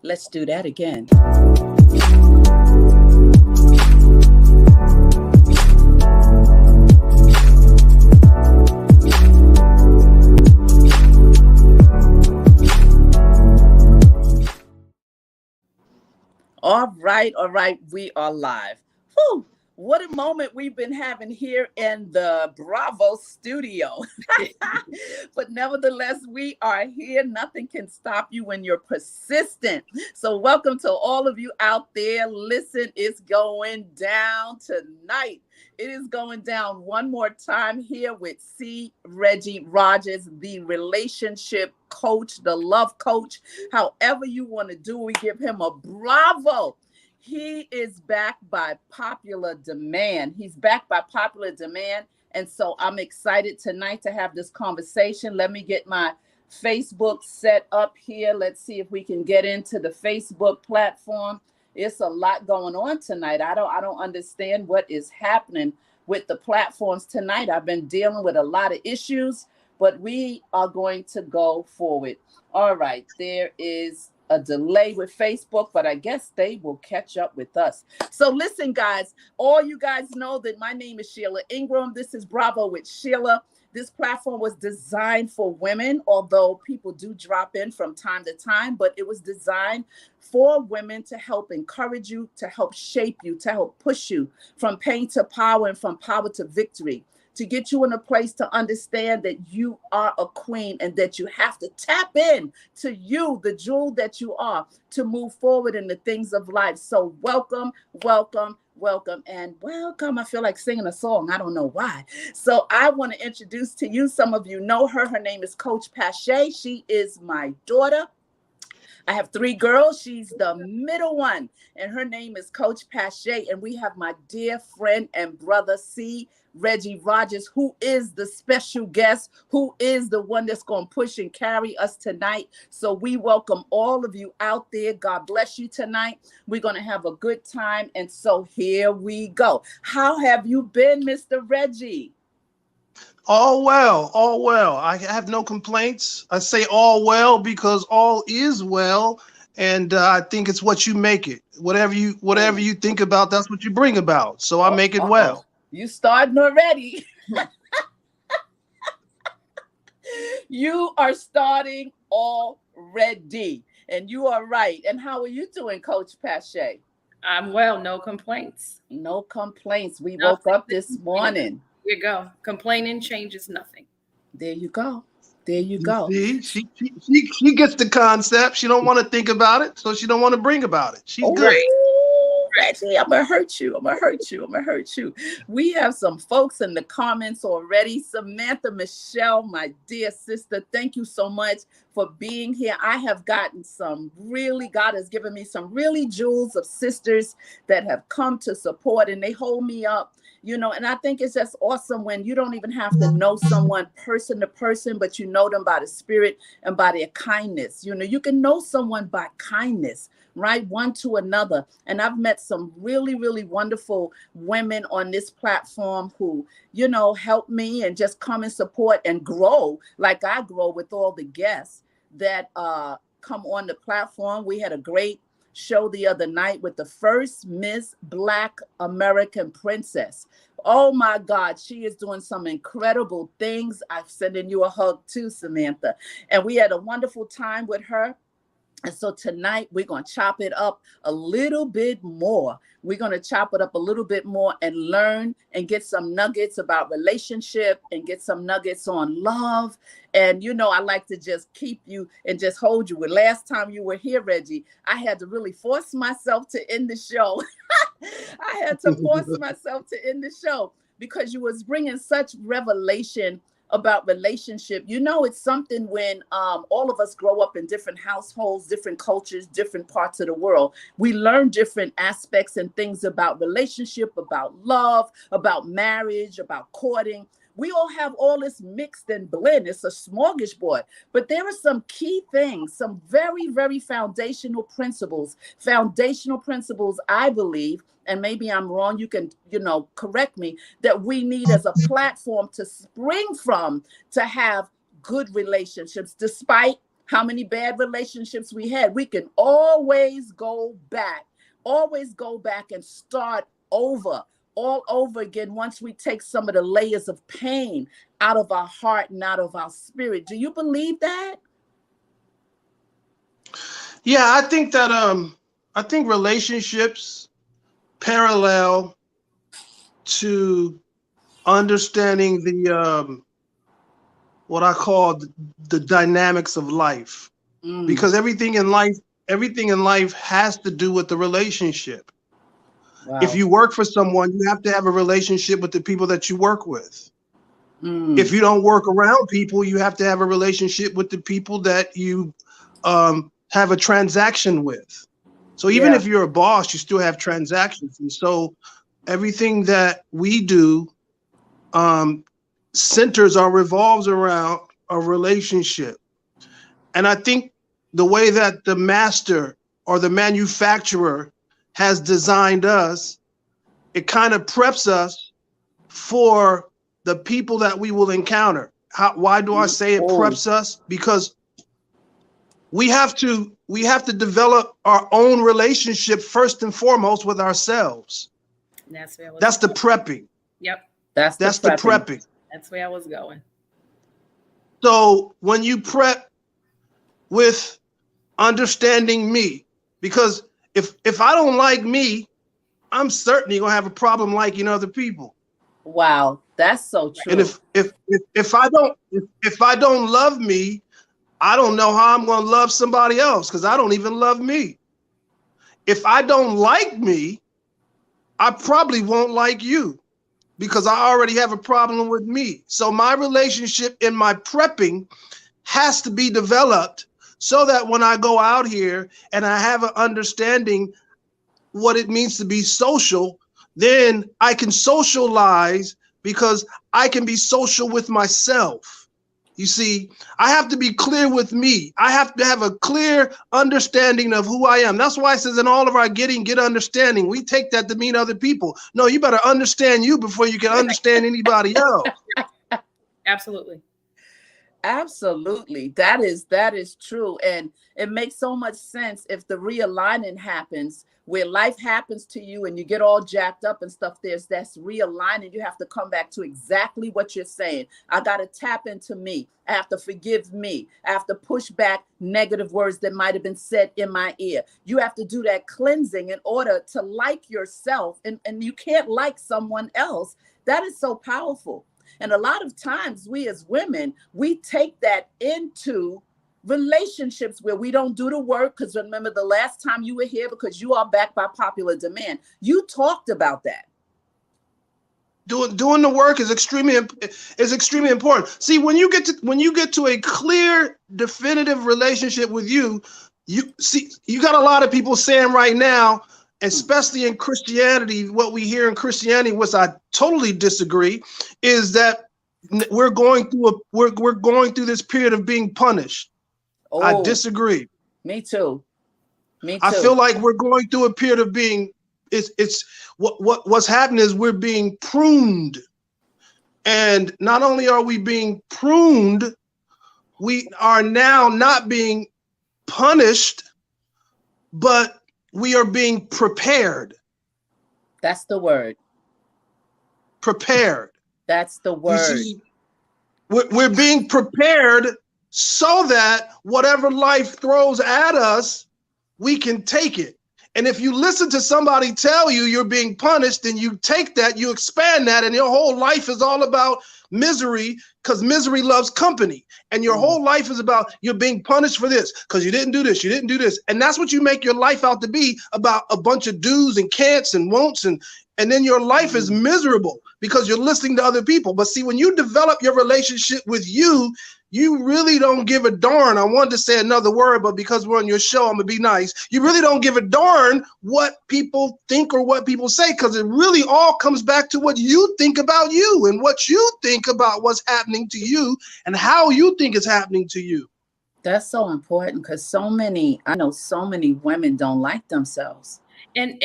Let's do that again. All right, all right. We are live. Whew, what a moment we've been having here in the Bravo studio. But nevertheless, we are here. Nothing can stop you when you're persistent. So, welcome to all of you out there. Listen, it's going down tonight. It is going down one more time here with C.Regi Rodgers, the relationship coach, the love coach. However you want to do, we give him a bravo. He is back by popular demand. He's back by popular demand. And so I'm excited tonight to have this conversation. Let me get my Facebook set up here. Let's see if we can get into the Facebook platform. It's a lot going on tonight. I don't understand what is happening with the platforms tonight. I've been dealing with a lot of issues, but we are going to go forward. All right, there is a delay with Facebook, but I guess they will catch up with us. So listen, guys, all you guys know that my name is Sheila Ingram. This is Bravo with Sheila. This platform was designed for women, although people do drop in from time to time, but it was designed for women to help encourage you, to help shape you, to help push you from pain to power and from power to victory, to get you in a place to understand that you are a queen and that you have to tap in to you, the jewel that you are, to move forward in the things of life. So welcome, welcome, welcome, and welcome. I feel like singing a song. I don't know why. So I want to introduce to you, some of you know her. Her name is Coach Pache. She is my daughter. I have three girls. She's the middle one, and her name is Coach Pache. And we have my dear friend and brother, C.Regi Rodgers, who is the special guest, who is the one that's going to push and carry us tonight. So we welcome all of you out there. God bless you tonight. We're going to have a good time. And so here we go. How have you been, Mr. Regi? All well, all well. I have no complaints. I say all well because all is well, and I think it's what you make it. Whatever you think about, that's what you bring about. So I Oh, make it uh-oh. well. You starting already. You are starting already. And you are right. And how are you doing, Coach Pache? I'm well, no complaints. No complaints. We woke Nothing up to this complain about. morning. Here you go. Complaining changes nothing. There you go. There you You go. see, she gets the concept. She don't want to think about it, so she don't want to bring about it. She's good. Right, Oh, right. Reggie, I'm gonna hurt you. I'm gonna hurt you. I'm gonna hurt you. We have some folks in the comments already. Samantha Michelle, my dear sister, thank you so much for being here. I have gotten God has given me some really jewels of sisters that have come to support, and they hold me up. And I think it's just awesome when you don't even have to know someone person to person, but you know them by the spirit and by their kindness. You can know someone by kindness, right? One to another. And I've met some really, really wonderful women on this platform who, help me and just come and support and grow like I grow with all the guests that come on the platform. We had a great show the other night with the first Miss Black American Princess. Oh my God, she is doing some incredible things. I'm sending you a hug too, Samantha. And we had a wonderful time with her. And so tonight we're going to chop it up a little bit more. We're going to chop it up a little bit more and learn and get some nuggets about relationship and get some nuggets on love. And, I like to just keep you and just hold you. With last time you were here, Reggie, I had to really force myself to end the show. I had to force myself to end the show because you was bringing such revelation about relationship. It's something when all of us grow up in different households, different cultures, different parts of the world. We learn different aspects and things about relationship, about love, about marriage, about courting. We all have all this mixed and blend. It's a smorgasbord. But there are some key things, some very, very foundational principles, I believe, and maybe I'm wrong, you can, correct me, that we need as a platform to spring from to have good relationships, despite how many bad relationships we had. We can always go back and start over, all over again once we take some of the layers of pain out of our heart and out of our spirit. Do you believe that? Yeah, I think that I think relationships parallel to understanding the what I call the dynamics of life. Because everything in life has to do with the relationship. Wow. If you work for someone, you have to have a relationship with the people that you work with. If you don't work around people, you have to have a relationship with the people that you have a transaction with. So even if you're a boss, you still have transactions. And so everything that we do centers or revolves around a relationship. And I think the way that the master or the manufacturer has designed us, it kind of preps us for the people that we will encounter. Why do I say it preps us? Because we have to develop our own relationship first and foremost with ourselves. That's the prepping. Yep. That's the prepping. That's where I was going. So when you prep with understanding me, because if I don't like me, I'm certainly gonna have a problem liking other people. Wow, that's so true. And if I don't love me, I don't know how I'm gonna love somebody else, because I don't even love me. If I don't like me, I probably won't like you, because I already have a problem with me. So my relationship in my prepping has to be developed so that when I go out here and I have an understanding what it means to be social, then I can socialize, because I can be social with myself. You see, I have to be clear with me. I have to have a clear understanding of who I am. That's why it says in all of our get understanding. We take that to mean other people. No, you better understand you before you can understand anybody else. Absolutely. Absolutely. That is true. And it makes so much sense if the realigning happens, where life happens to you and you get all jacked up and stuff. That's realigning. You have to come back to exactly what you're saying. I got to tap into me. I have to forgive me. I have to push back negative words that might have been said in my ear. You have to do that cleansing in order to like yourself. And you can't like someone else. That is so powerful. And a lot of times we as women, we take that into relationships where we don't do the work. Because remember the last time you were here, because you are back by popular demand, you talked about that. Doing the work is extremely important. See, when you get to a clear, definitive relationship with you got a lot of people saying right now, especially in Christianity, what we hear in Christianity, which I totally disagree, is that we're going through this period of being punished. Oh, I disagree. Me too. I feel like we're going through a period of being. What's happening is we're being pruned, and not only are we being pruned, we are now not being punished, but we are being prepared. That's the word. Prepared. That's the word. You see, we're being prepared so that whatever life throws at us, we can take it. And if you listen to somebody tell you you're being punished, then you take that, you expand that, and your whole life is all about misery, because misery loves company. And your whole life is about you're being punished for this because you didn't do this, you didn't do this. And that's what you make your life out to be, about a bunch of do's and can'ts and won'ts. And then your life is miserable because you're listening to other people. But see, when you develop your relationship with you, you really don't give a darn. I wanted to say another word, but because we're on your show, I'm gonna be nice. You really don't give a darn what people think or what people say, because it really all comes back to what you think about you and what you think about what's happening to you and how you think it's happening to you. That's so important, because I know so many women don't like themselves. And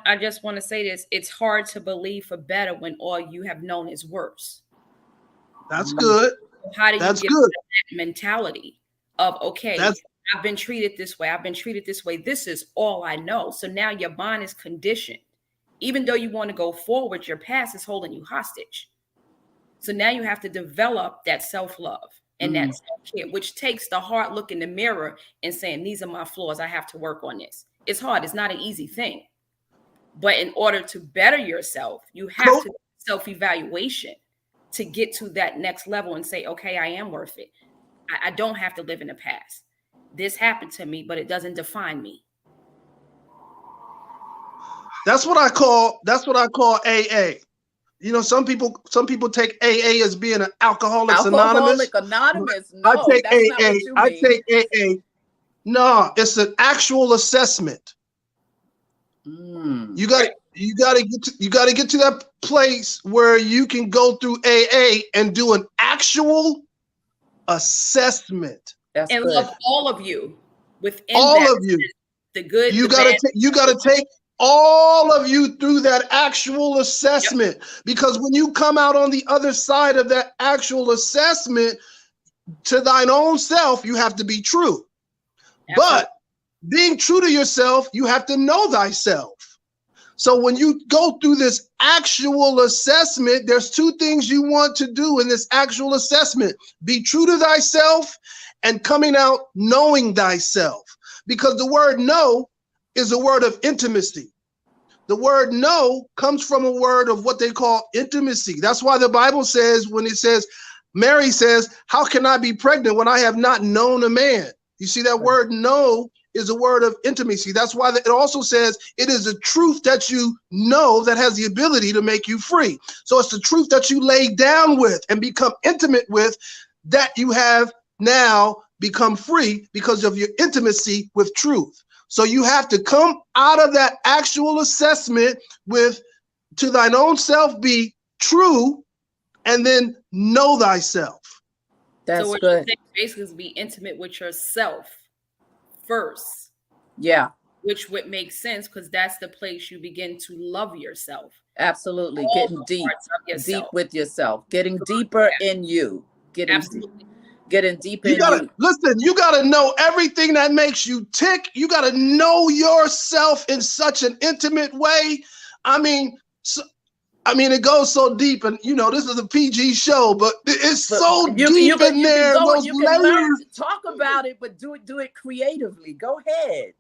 I just want to say this: it's hard to believe for better when all you have known is worse. That's good. How do you get that mentality of, okay, That's I've been treated this way. I've been treated this way. This is all I know. So now your mind is conditioned. Even though you want to go forward, your past is holding you hostage. So now you have to develop that self-love and that self-care, which takes the hard look in the mirror and saying, these are my flaws. I have to work on this. It's hard. It's not an easy thing. But in order to better yourself, you have to do self-evaluation to get to that next level and say, okay, I am worth it. I don't have to live in the past. This happened to me, but it doesn't define me. That's what I call AA. You know, some people take AA as being an Alcoholics Anonymous. Anonymous. No, I take that's AA. not what you I mean. take AA. No, it's an actual assessment. You got to get to that place where you can go through AA and do an actual assessment. That's and good. love all of you within All that, of you. the good, You the got bad. to you got to take all of you through that actual assessment, because when you come out on the other side of that actual assessment to thine own self, you have to be true. Absolutely. But being true to yourself, you have to know thyself. So when you go through this actual assessment, there's two things you want to do in this actual assessment: be true to thyself and coming out knowing thyself. Because the word know is a word of intimacy. The word know comes from a word of what they call intimacy. That's why the Bible says, when it says, Mary says, how can I be pregnant when I have not known a man? You see, that word know is a word of intimacy. That's why it also says it is a truth that you know that has the ability to make you free. So it's the truth that you lay down with and become intimate with, that you have now become free because of your intimacy with truth. So you have to come out of that actual assessment with, to thine own self be true, and then know thyself. That's so what good. you basically is be intimate with yourself first. Yeah, Which would make sense, because that's the place you begin to love yourself. absolutely. All Getting the deep parts of yourself. with yourself, getting deeper in you, getting deeper You in gotta you. listen, you gotta know everything that makes you tick. You gotta know yourself in such an intimate way. I mean, it goes so deep, and you know, this is a PG show, but it's so deep in there. Those You can learn layers, to talk about it, but do it creatively. Go ahead.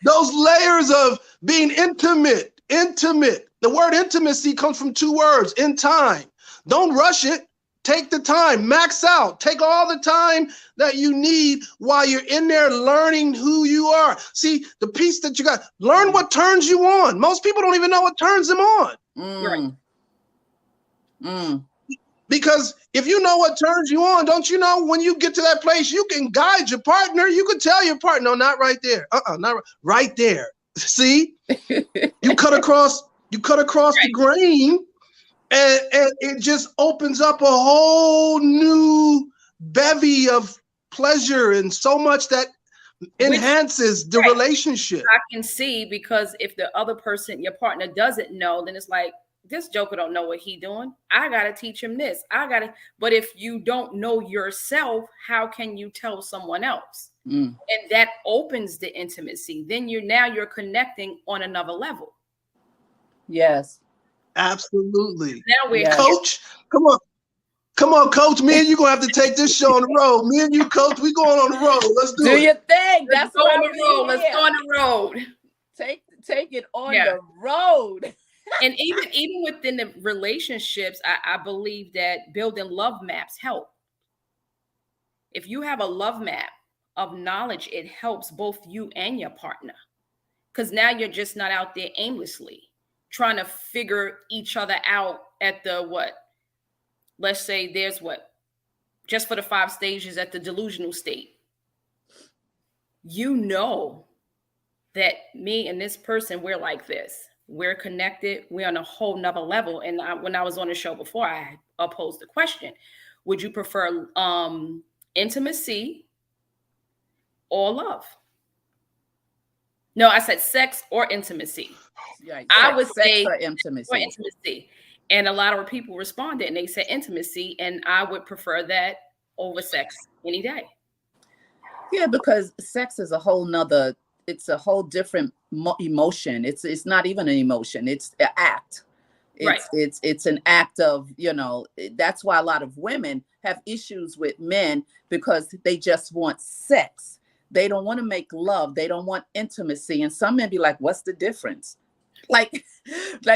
those layers of being intimate. The word intimacy comes from two words: in time. Don't rush it. Take the time, max out, take all the time that you need while you're in there learning who you are. See, the piece that you got, learn what turns you on. Most people don't even know what turns them on. Because if you know what turns you on, don't you know when you get to that place, you can guide your partner. You can tell your partner, no, not right there. Not right there. See, you cut across the grain. And it just opens up a whole new bevy of pleasure and so much that enhances the relationship. I can see, because if the other person, your partner, doesn't know, then it's like, this joker don't know what he doing. I got to teach him this. But if you don't know yourself, how can you tell someone else? And that opens the intimacy. Then you're connecting on another level. Yes. Absolutely. Now we're Coach, come on, Coach. Me and you gonna have to take this show on the road. Me and you, Coach, we going on the road. Let's do it. Your thing. That's go why on the road. Let's go on the road. Take it on the road. And even within the relationships, I believe that building love maps help. If you have a love map of knowledge, it helps both you and your partner, because now you're just not out there aimlessly trying to figure each other out at the let's say there's just for the 5 stages at the delusional state. You know that me and this person, we're like this. We're connected. We're on a whole nother level. And when I was on the show before, I posed the question: would you prefer intimacy or love? No, I said sex or intimacy. Right. I would say or intimacy. And a lot of people responded and they said intimacy, and I would prefer that over sex any day. Yeah, because sex is a whole nother, it's a whole different emotion. It's not even an emotion. It's an act. Right. It's an act of, that's why a lot of women have issues with men, because they just want sex. They don't want to make love. They don't want intimacy. And some men be like, what's the difference? Like,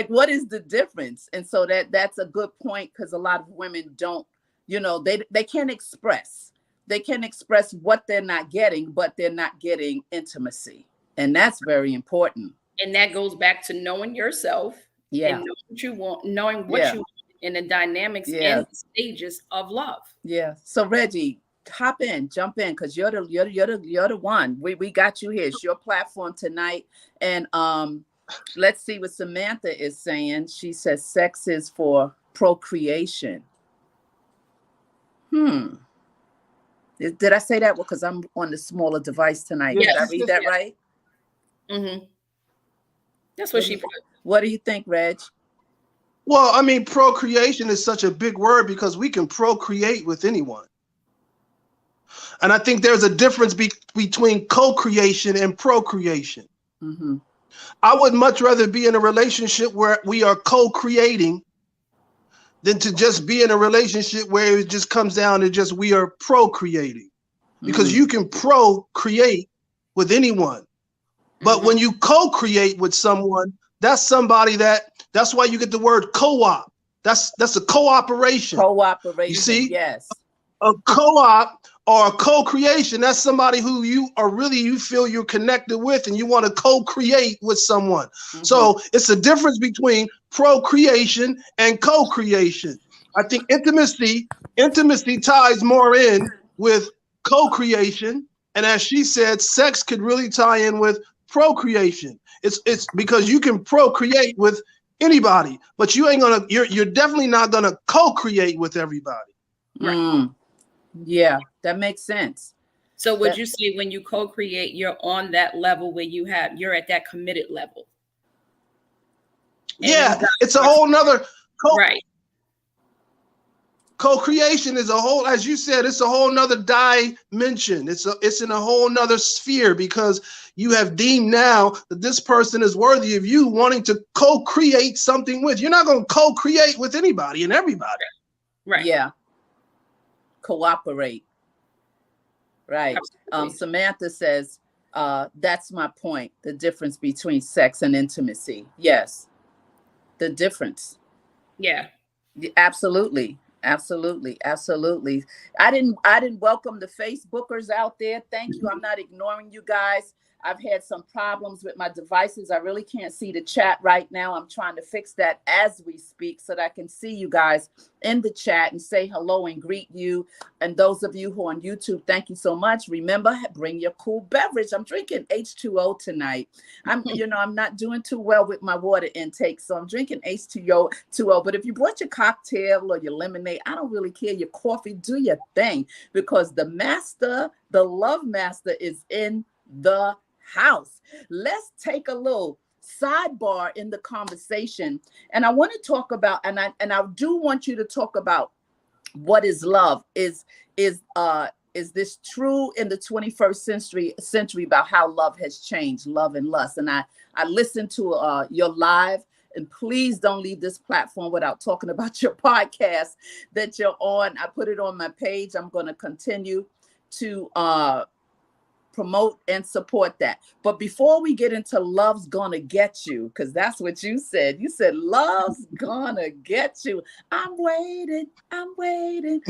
what is the difference? And so that's a good point, because a lot of women don't, they can't express. They can express what they're not getting, but they're not getting intimacy. And that's very important. And that goes back to knowing yourself. Yeah. And knowing what you want, knowing what you want in the dynamics and stages of love. Yeah. So Regi, hop in, jump in, because you're the one. We got you here. It's your platform tonight. And let's see what Samantha is saying. She says sex is for procreation. Did I say that? Well, because I'm on the smaller device tonight. Yes. Did I read that right? Mm-hmm. That's what she put. What do you think, Reg? Well, I mean, procreation is such a big word, because we can procreate with anyone. And I think there's a difference between co-creation and procreation. Mm-hmm. I would much rather be in a relationship where we are co-creating than to just be in a relationship where it just comes down to just we are procreating. Because you can procreate with anyone. But when you co-create with someone, that's somebody that's why you get the word co-op. That's a cooperation. Cooperation. You see? Yes. A co-op or a co-creation, that's somebody who you feel you're connected with, and you want to co-create with someone. So it's a difference between procreation and co-creation. I think intimacy ties more in with co-creation. And as she said, sex could really tie in with procreation. It's because you can procreate with anybody, but you're definitely not gonna co-create with everybody. Right. Yeah, that makes sense. So would you say when you co-create, you're on that level where you're at that committed level? Yeah, it's a whole nother right. Co-creation is a whole, as you said, it's a whole nother dimension. It's in a whole nother sphere, because you have deemed now that this person is worthy of you wanting to co-create something with. You're not going to co-create with anybody and everybody. Right. Yeah. Cooperate. Right. Samantha says, that's my point. The difference between sex and intimacy. Yes. The difference. Yeah. Absolutely. Absolutely. Absolutely. I didn't welcome the Facebookers out there. Thank you. I'm not ignoring you guys. I've had some problems with my devices. I really can't see the chat right now. I'm trying to fix that as we speak so that I can see you guys in the chat and say hello and greet you. And those of you who are on YouTube, thank you so much. Remember, bring your cool beverage. I'm drinking H2O tonight. I'm not doing too well with my water intake, so I'm drinking H2O. But if you brought your cocktail or your lemonade, I don't really care. Your coffee, do your thing, because the love master is in the house. Let's take a little sidebar in the conversation, and I want to talk about, and I do want you to talk about what is love. Is this true in the 21st century about how love has changed, love and lust? And I listened to your live, and please don't leave this platform without talking about your podcast that you're on. I put it on my page. I'm going to continue to promote and support that. But before we get into love's gonna get you, because that's what you said. You said love's gonna get you. I'm waiting. I'm waiting,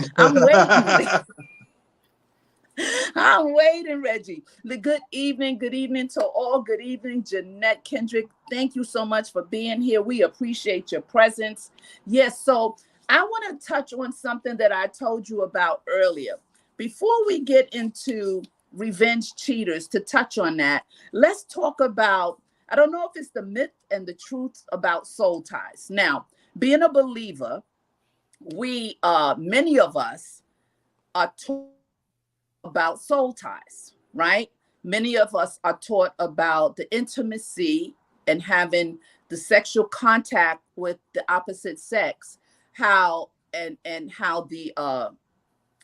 Regi. Good evening to all. Good evening, Jeanette Kendrick. Thank you so much for being here. We appreciate your presence. Yes, so I want to touch on something that I told you about earlier. Before we get into revenge cheaters, to touch on that, let's talk about, I don't know if it's the myth and the truth about soul ties. Now, being a believer, we many of us are taught about soul ties, right? Many of us are taught about the intimacy and having the sexual contact with the opposite sex, how the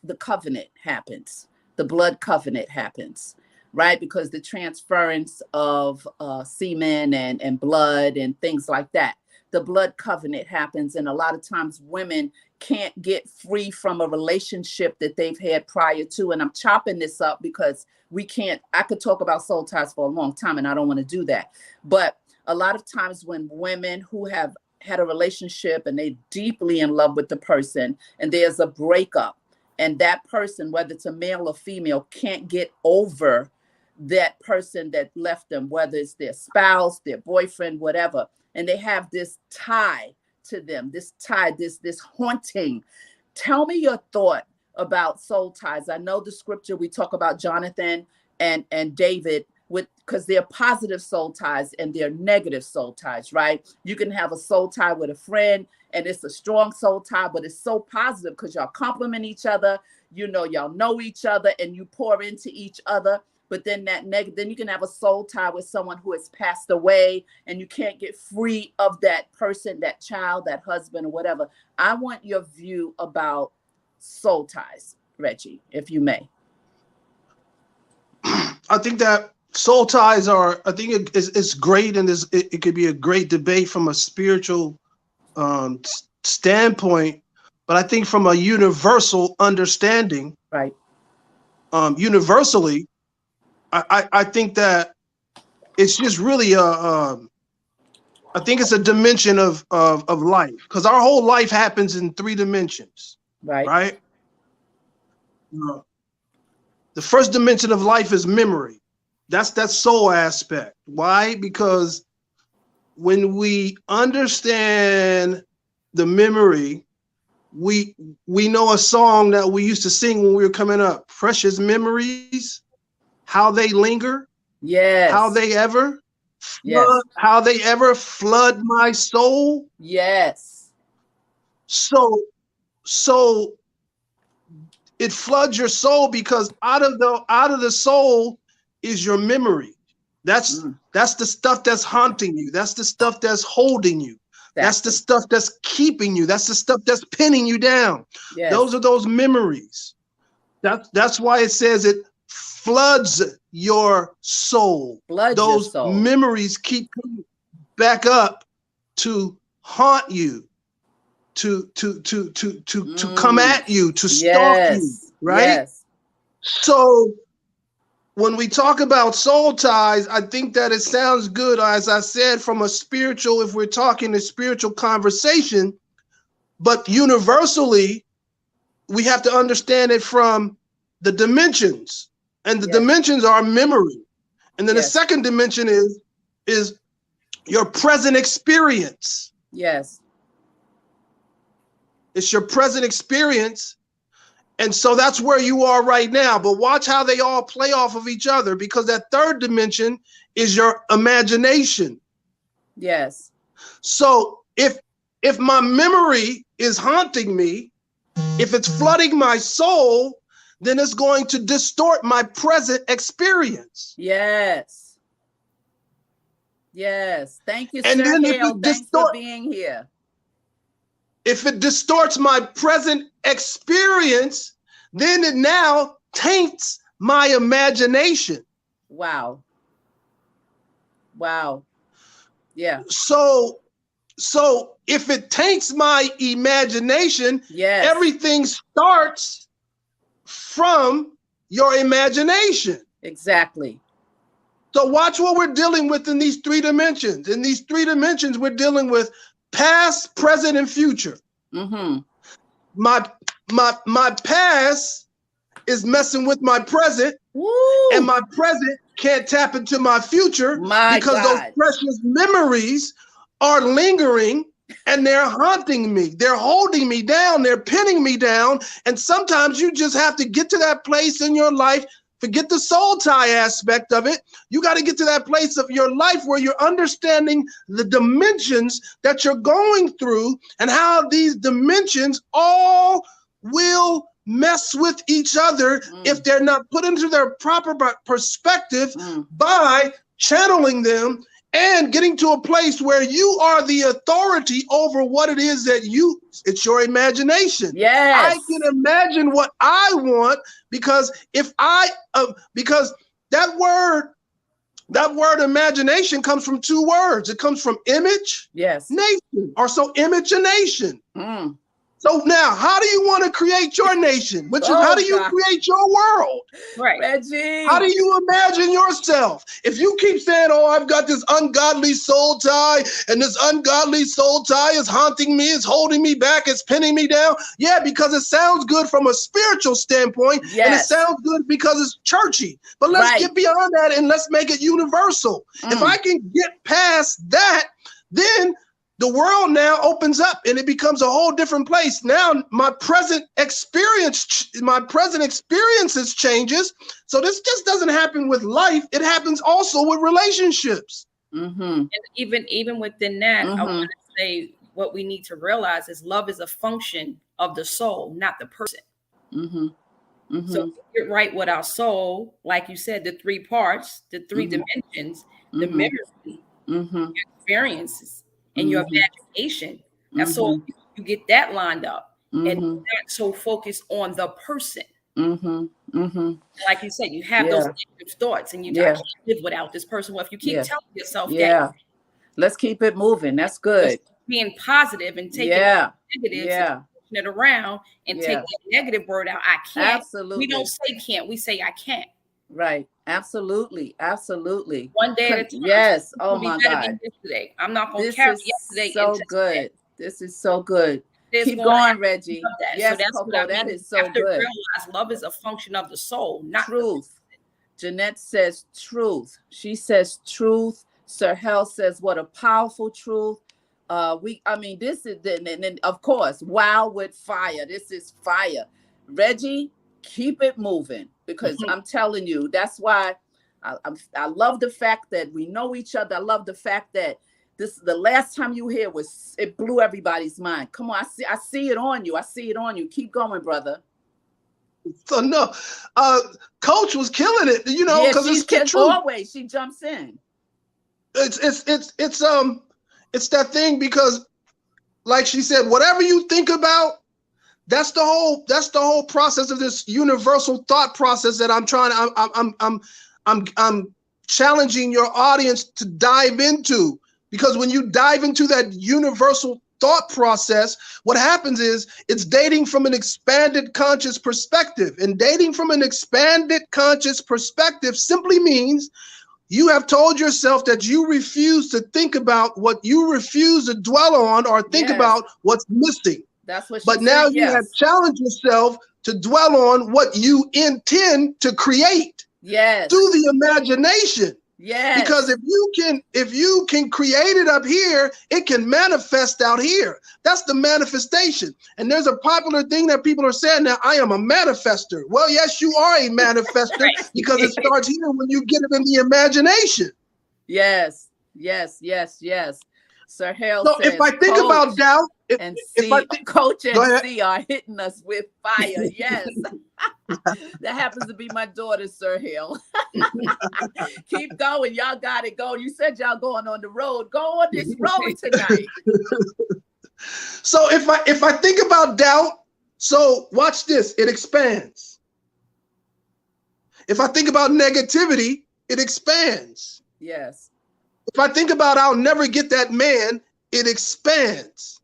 the covenant happens. The blood covenant happens, right? Because the transference of semen and blood and things like that, the blood covenant happens. And a lot of times women can't get free from a relationship that they've had prior to. And I'm chopping this up because I could talk about soul ties for a long time and I don't want to do that. But a lot of times when women who have had a relationship and they're deeply in love with the person and there's a breakup, and that person, whether it's a male or female, can't get over that person that left them, whether it's their spouse, their boyfriend, whatever. And they have this tie to them, this tie, this haunting. Tell me your thought about soul ties. I know the scripture, we talk about Jonathan and David, because they're positive soul ties and they're negative soul ties, right? You can have a soul tie with a friend and it's a strong soul tie, but it's so positive because y'all compliment each other, y'all know each other and you pour into each other. But then then you can have a soul tie with someone who has passed away and you can't get free of that person, that child, that husband or whatever. I want your view about soul ties, Regi, if you may. I think that soul ties it's great, and it could be a great debate from a spiritual standpoint, but I think from a universal understanding, right? Universally, I think that it's just really I think it's a dimension of life, because our whole life happens in 3 dimensions, right? The first dimension of life is memory. That's that soul aspect. Why? Because when we understand the memory, we know a song that we used to sing when we were coming up. Precious memories, how they linger. Yes. How they ever flood my soul. Yes. So it floods your soul because out of the soul is your memory. That's the stuff that's haunting you. That's the stuff that's holding you. That's the stuff that's keeping you. That's the stuff that's pinning you down. Yes. Those are those memories. That's why it says it floods your soul. Those memories keep coming back up to haunt you, to come at you, to stalk you, right? Yes. So when we talk about soul ties, I think that it sounds good, as I said, from a spiritual, if we're talking a spiritual conversation, but universally, we have to understand it from the dimensions. And the dimensions are memory. And then the second dimension is your present experience. Yes. It's your present experience. And so that's where you are right now. But watch how they all play off of each other, because that third dimension is your imagination. Yes. So if my memory is haunting me, if it's flooding my soul, then it's going to distort my present experience. Yes. Yes. Thank you, Sir Hale. Thanks for being here. If it distorts my present experience, then it now taints my imagination. Wow. Wow. Yeah. So if it taints my imagination, everything starts from your imagination. Exactly. So watch what we're dealing with in these 3 dimensions. In these 3 dimensions, we're dealing with past, present, and future. Mm-hmm. My past is messing with my present. Woo! And my present can't tap into my future because those precious memories are lingering and they're haunting me. They're holding me down. They're pinning me down. And sometimes you just have to get to that place in your life. Forget the soul tie aspect of it. You got to get to that place of your life where you're understanding the dimensions that you're going through and how these dimensions all will mess with each other if they're not put into their proper perspective by channeling them and getting to a place where you are the authority over what it is that it's your imagination. Yes. I can imagine what I want, because because that word imagination comes from two words. It comes from image, yes, nation, or so imagination. Mm. So now, how do you want to create your nation? Which is, how do you create your world? Right. Regi. How do you imagine yourself? If you keep saying, oh, I've got this ungodly soul tie, and this ungodly soul tie is haunting me, it's holding me back, it's pinning me down. Yeah, because it sounds good from a spiritual standpoint, Yes. and it sounds good because it's churchy. But let's get beyond that and let's make it universal. If I can get past that, then the world now opens up and it becomes a whole different place. Now my present experiences changes. So this just doesn't happen with life. It happens also with relationships. Mm-hmm. And even within that, I want to say what we need to realize is love is a function of the soul, not the person. Mm-hmm. Mm-hmm. So if we get right with our soul, like you said, the three parts, the three dimensions, the memory, your experiences, and your imagination. Now, so you get that lined up and not so focused on the person. Like you said, you have those negative thoughts and you can't live without this person. Well, if you keep telling yourself that, let's keep it moving. That's good. Being positive and taking negatives and pushing it around and take that negative word out. I can't. Absolutely. We don't say can't. We say I can't. Right. Absolutely. Absolutely. One day at a time. Yes. Oh my God. Yesterday. I'm not going to carry yesterday. So good. Today. This is so good. Keep going, Regi. Yes, so that's Coco, what I mean. that is so good. Realize love is a function of the soul, not truth. Jeanette says truth. She says truth. Sir Hell says what a powerful truth. This is, and of course, wow with fire. This is fire. Regi, keep it moving, because I'm telling you, that's why I love the fact that we know each other. I love the fact that the last time you here it blew everybody's mind. Come on, I see it on you. I see it on you. Keep going, brother. So no, Coach was killing it, because it's true. Always she jumps in. It's that thing, because like she said, whatever you think about, that's the whole process of this universal thought process that I'm challenging your audience to dive into. Because when you dive into that universal thought process, what happens is it's dating from an expanded conscious perspective. And dating from an expanded conscious perspective simply means you have told yourself that you refuse to think about what you refuse to dwell on or think about what's missing. That's what she But now you have challenged yourself to dwell on what you intend to create. Yes. Through the imagination. Yes. Because if you can create it up here, it can manifest out here. That's the manifestation. And there's a popular thing that people are saying now, I am a manifester. Well, yes, you are a manifester because it starts here when you get it in the imagination. Yes, yes, yes, yes. Sir Hale so says, if I think about doubt, Coach and C are hitting us with fire. Yes. That happens to be my daughter, Sir Hill. Keep going. Y'all got it going. You said y'all going on the road. Go on this road tonight. So if I think about doubt, so watch this, it expands. If I think about negativity, it expands. Yes. If I think about I'll never get that man, it expands.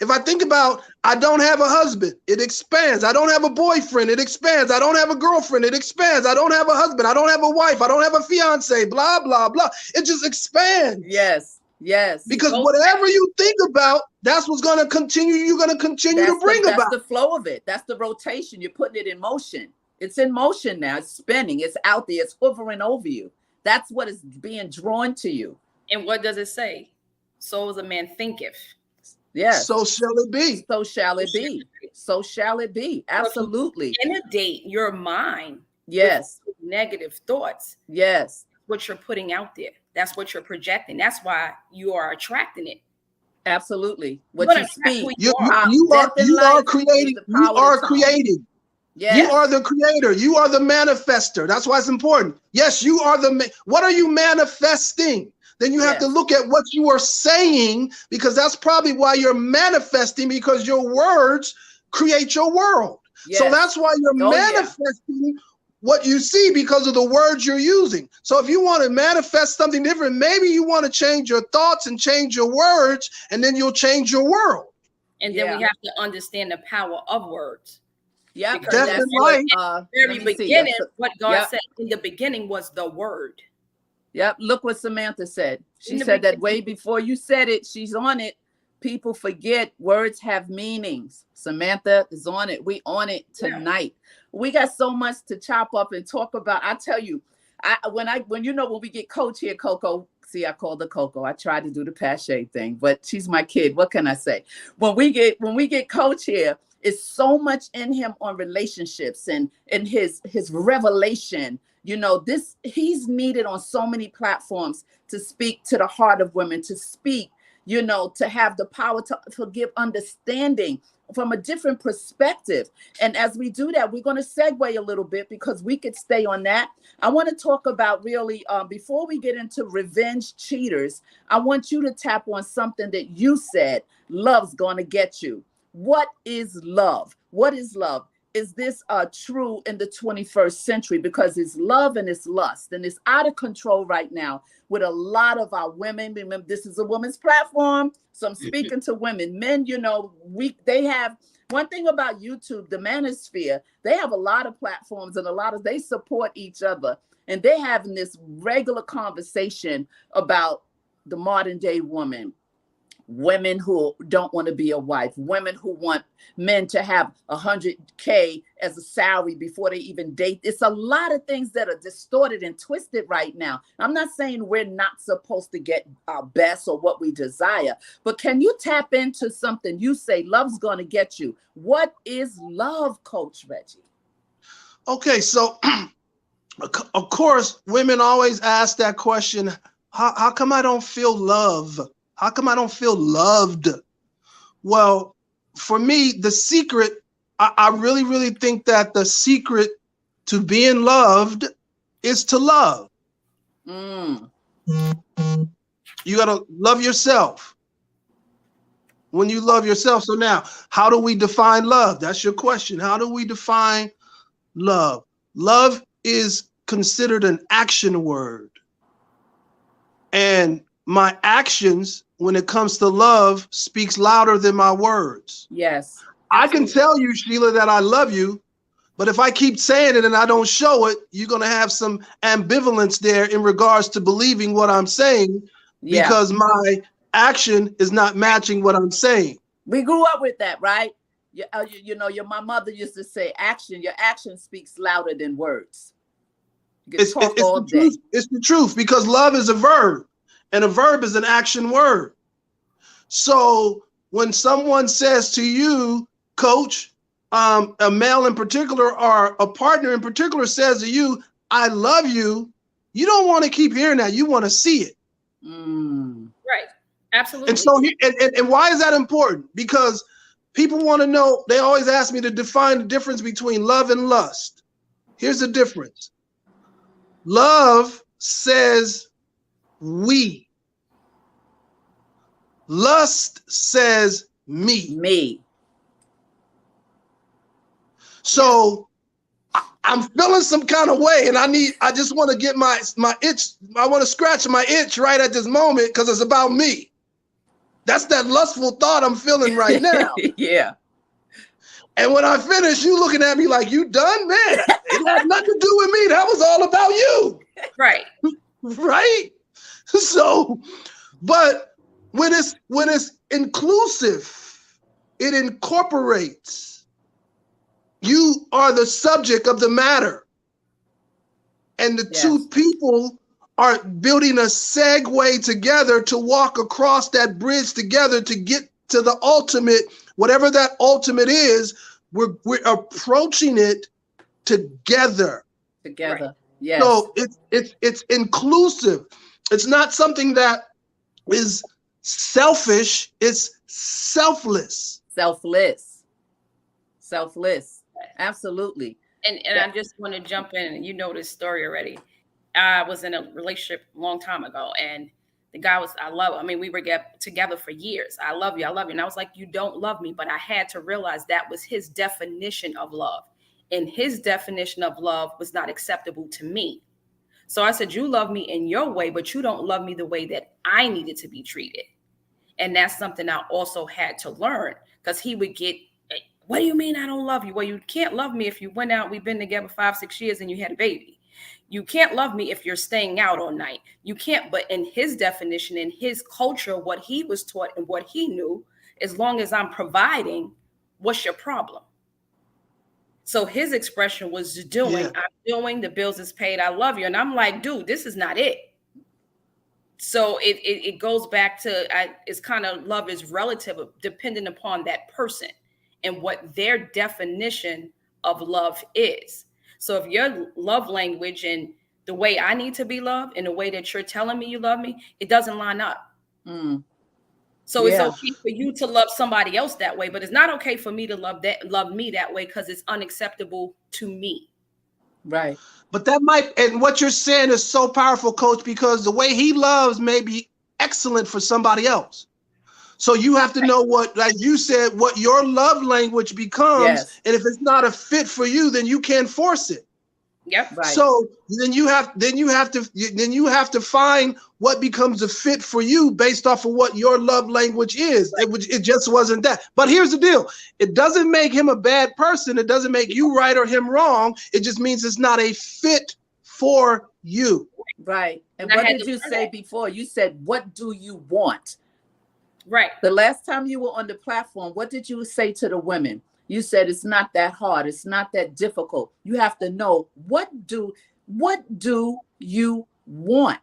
If I think about I don't have a husband, it expands. I don't have a boyfriend, it expands. I don't have a girlfriend, it expands. I don't have a husband, I don't have a wife, I don't have a fiance, blah, blah, blah. It just expands. Yes, yes. Because whatever you think about, that's what's going to continue. You're going to continue to bring about. That's the flow of it. That's the rotation. You're putting it in motion. It's in motion now. It's spinning. It's out there. It's hovering over you. That's what is being drawn to you. And what does it say? So as a man thinketh. Yes. So shall it be. So shall it be. So shall it be. Absolutely. Inundate your mind. Yes. With negative thoughts. Yes. What you're putting out there. That's what you're projecting. That's why you are attracting it. Absolutely. What you speak. You are creating. You are creating. Yes. You are the creator. You are the manifester. That's why it's important. Yes, you are what are you manifesting? then you have to look at what you are saying, because that's probably why you're manifesting, because your words create your world. Yes. So that's why you're manifesting what you see, because of the words you're using. So if you want to manifest something different, maybe you want to change your thoughts and change your words, and then you'll change your world. And then we have to understand the power of words. Yeah, that's right. Very beginning, what God said in the beginning was the word. Yep. Look what Samantha said. She said that way before you said it. She's on it. People forget words have meanings. Samantha is on it. We on it tonight. We got so much to chop up and talk about. I tell you, when we get Coach here, Coco. See, I called her Coco. I tried to do the Pache thing, but she's my kid. What can I say? When we get Coach here, it's so much in him on relationships and his revelation. He's needed on so many platforms to speak to the heart of women, to speak, to have the power to give understanding from a different perspective. And as we do that, we're going to segue a little bit, because we could stay on that. I want to talk about really, before we get into revenge cheaters, I want you to tap on something that you said, love's going to get you. What is love? What is love? Is this true in the 21st century? Because it's love and it's lust, and it's out of control right now with a lot of our women. Remember, this is a woman's platform, so I'm speaking to women. Men, they have one thing about YouTube, the manosphere. They have a lot of platforms, and they support each other, and they're having this regular conversation about the modern day woman. Women who don't want to be a wife, women who want men to have $100K as a salary before they even date. It's a lot of things that are distorted and twisted right now. I'm not saying we're not supposed to get our best or what we desire, but can you tap into something? You say love's going to get you. What is love, Coach Regi? Okay, so of course, women always ask that question, how come I don't feel love? How come I don't feel loved? Well, for me, the secret, I really, really think that the secret to being loved is to love. You got to love yourself. When you love yourself. So now, how do we define love? That's your question. How do we define love? Love is considered an action word. And my actions, when it comes to love, speaks louder than my words. Yes. I can tell you, Sheila, that I love you, but if I keep saying it and I don't show it, you're going to have some ambivalence there in regards to believing what I'm saying, because my action is not matching what I'm saying. We grew up with that, right? My mother used to say, your action speaks louder than words. It's the truth, because love is a verb. And a verb is an action word. So when someone says to you, Coach, a male in particular or a partner in particular says to you, I love you, you don't want to keep hearing that. You want to see it. Right. Absolutely. And so, and why is that important? Because people want to know, they always ask me to define the difference between love and lust. Here's the difference. Love says we. Lust says me. Me. So I'm feeling some kind of way, and I just want to get my itch. I want to scratch my itch right at this moment, because it's about me. That's that lustful thought I'm feeling right now. Yeah. And when I finish, you looking at me like, you done? Man, it had nothing to do with me. That was all about you. Right. Right? So, but when it's inclusive, it incorporates. You are the subject of the matter. And the two people are building a segue together to walk across that bridge together to get to the ultimate, whatever that ultimate is. We're approaching it together. Together. Right. Yes. So it's inclusive. It's not something that is selfish. It's selfless. Selfless. Absolutely. And I just want to jump in. You know this story already. I was in a relationship a long time ago, and The guy was, I mean, we were together for years. I love you. I love you. And I was like, you don't love me. But I had to realize that was his definition of love. And his definition of love was not acceptable to me. So I said, you love me in your way, but you don't love me the way that I needed to be treated. And that's something I also had to learn, because he would get, what do you mean I don't love you? Well, you can't love me if you went out, we've been together 5-6 years and you had a baby. You can't love me if you're staying out all night. You can't, but in his definition, in his culture, what he was taught and what he knew, as long as I'm providing, what's your problem? So his expression was doing, I'm doing, the bills is paid, I love you. And I'm like, dude, this is not it. So it goes back to, it's kind of, love is relative, depending upon that person and what their definition of love is. So if your love language and the way I need to be loved and the way that you're telling me you love me, it doesn't line up. So it's okay for you to love somebody else that way, but it's not okay for me to love me that way, because it's unacceptable to me. Right. But that might, and what you're saying is so powerful, Coach, because the way he loves may be excellent for somebody else. So you have to know what, like you said, what your love language becomes. Yes. And if it's not a fit for you, then you can't force it. Yep. Right. So then you have to find what becomes a fit for you based off of what your love language is. It just wasn't that. But here's the deal. It doesn't make him a bad person. It doesn't make you right or him wrong. It just means it's not a fit for you. Right. And what did you say before? You said, what do you want? Right. The last time you were on the platform, what did you say to the women? You said it's not that hard. It's not that difficult. You have to know, what do you want?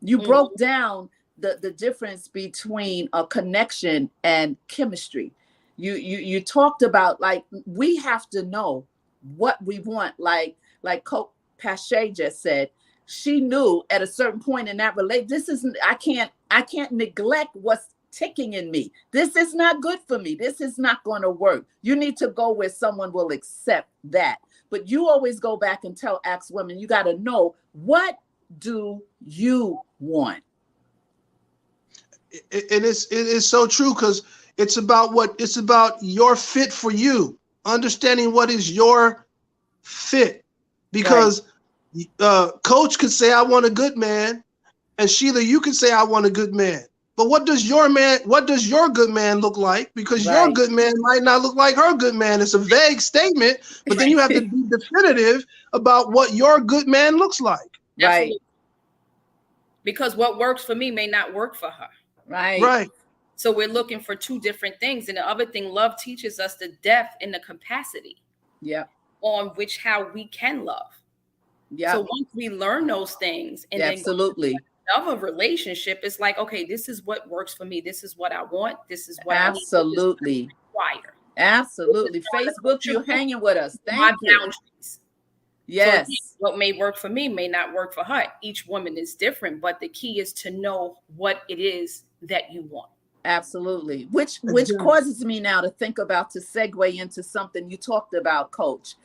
You broke down the difference between a connection and chemistry. You talked about, like, we have to know what we want. Like Coach Pache just said, she knew at a certain point in that relationship, this isn't, I can't neglect what's ticking in me. This is not good for me. This is not going to work. You need to go where someone will accept that. But you always go back and ask women, you got to know, what do you want? It is so true, because it's about your fit for you, understanding what is your fit. Because Coach could say, I want a good man, and Sheila, you could say, I want a good man. But what does your good man look like? Because your good man might not look like her good man. It's a vague statement, but then you have to be definitive about what your good man looks like. Right. Absolutely. Because what works for me may not work for her. Right. Right. So we're looking for two different things. And the other thing, love teaches us the depth and the capacity on which how we can love. Yeah. So once we learn those things, and absolutely. Of a relationship, it's like, okay, this is what works for me. This is what I want. This is what absolutely I require. Absolutely. Facebook, you're hanging with us. Thank you. Boundaries. Yes. So what may work for me may not work for her. Each woman is different, but the key is to know what it is that you want. Absolutely. Which causes me now to think about, to segue into something you talked about, Coach.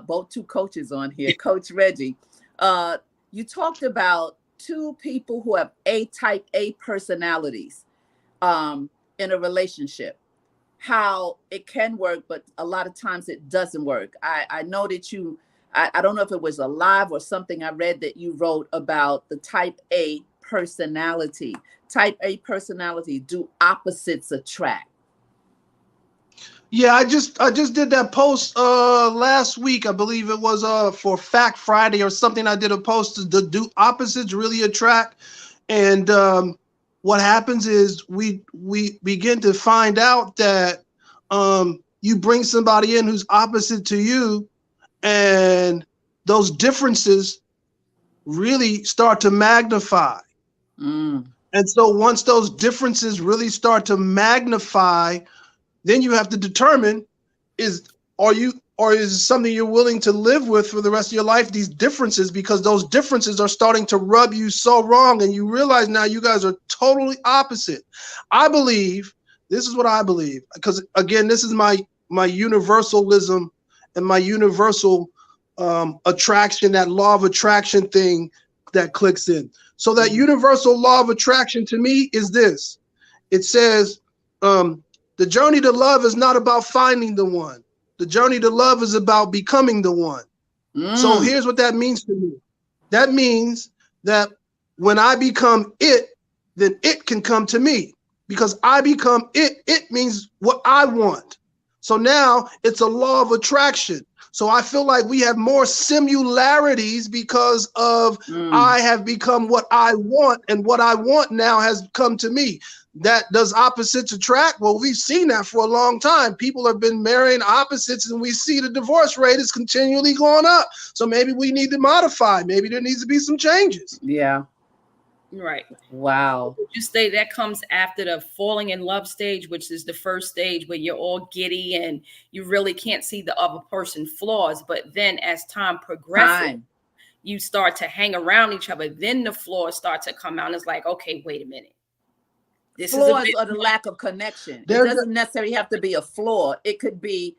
Both two coaches on here, Coach Regi. You talked about two people who have type A personalities in a relationship, how it can work, but a lot of times it doesn't work. I know that I don't know if it was a live or something I read that you wrote about the type A personality. Type A personality, do opposites attract? Yeah, I just did that post last week. I believe it was for Fact Friday or something. I did a post to do opposites really attract, and what happens is we begin to find out that you bring somebody in who's opposite to you, and those differences really start to magnify. And so once those differences really start to magnify, then you have to determine, is it something you're willing to live with for the rest of your life, these differences, because those differences are starting to rub you so wrong, and you realize now you guys are totally opposite. I believe, this is what I believe, because again, this is my universalism and my universal attraction, that law of attraction thing. that clicks in. So that universal law of attraction to me is this. It says, the journey to love is not about finding the one. The journey to love is about becoming the one. So here's what that means to me. That means that when I become it, then it can come to me. Because I become it, it means what I want. So now it's a law of attraction. So I feel like we have more similarities because of I have become what I want, and what I want now has come to me. That does opposites attract? Well, we've seen that for a long time. People have been marrying opposites, and we see the divorce rate is continually going up. So maybe we need to modify. Maybe there needs to be some changes. Yeah. Right. Wow. You say that comes after the falling in love stage, which is the first stage where you're all giddy and you really can't see the other person's flaws. But then as time progresses, you start to hang around each other. Then the flaws start to come out. And it's like, okay, wait a minute. This flaws is or the lack of connection. It doesn't necessarily have to be a flaw. It could be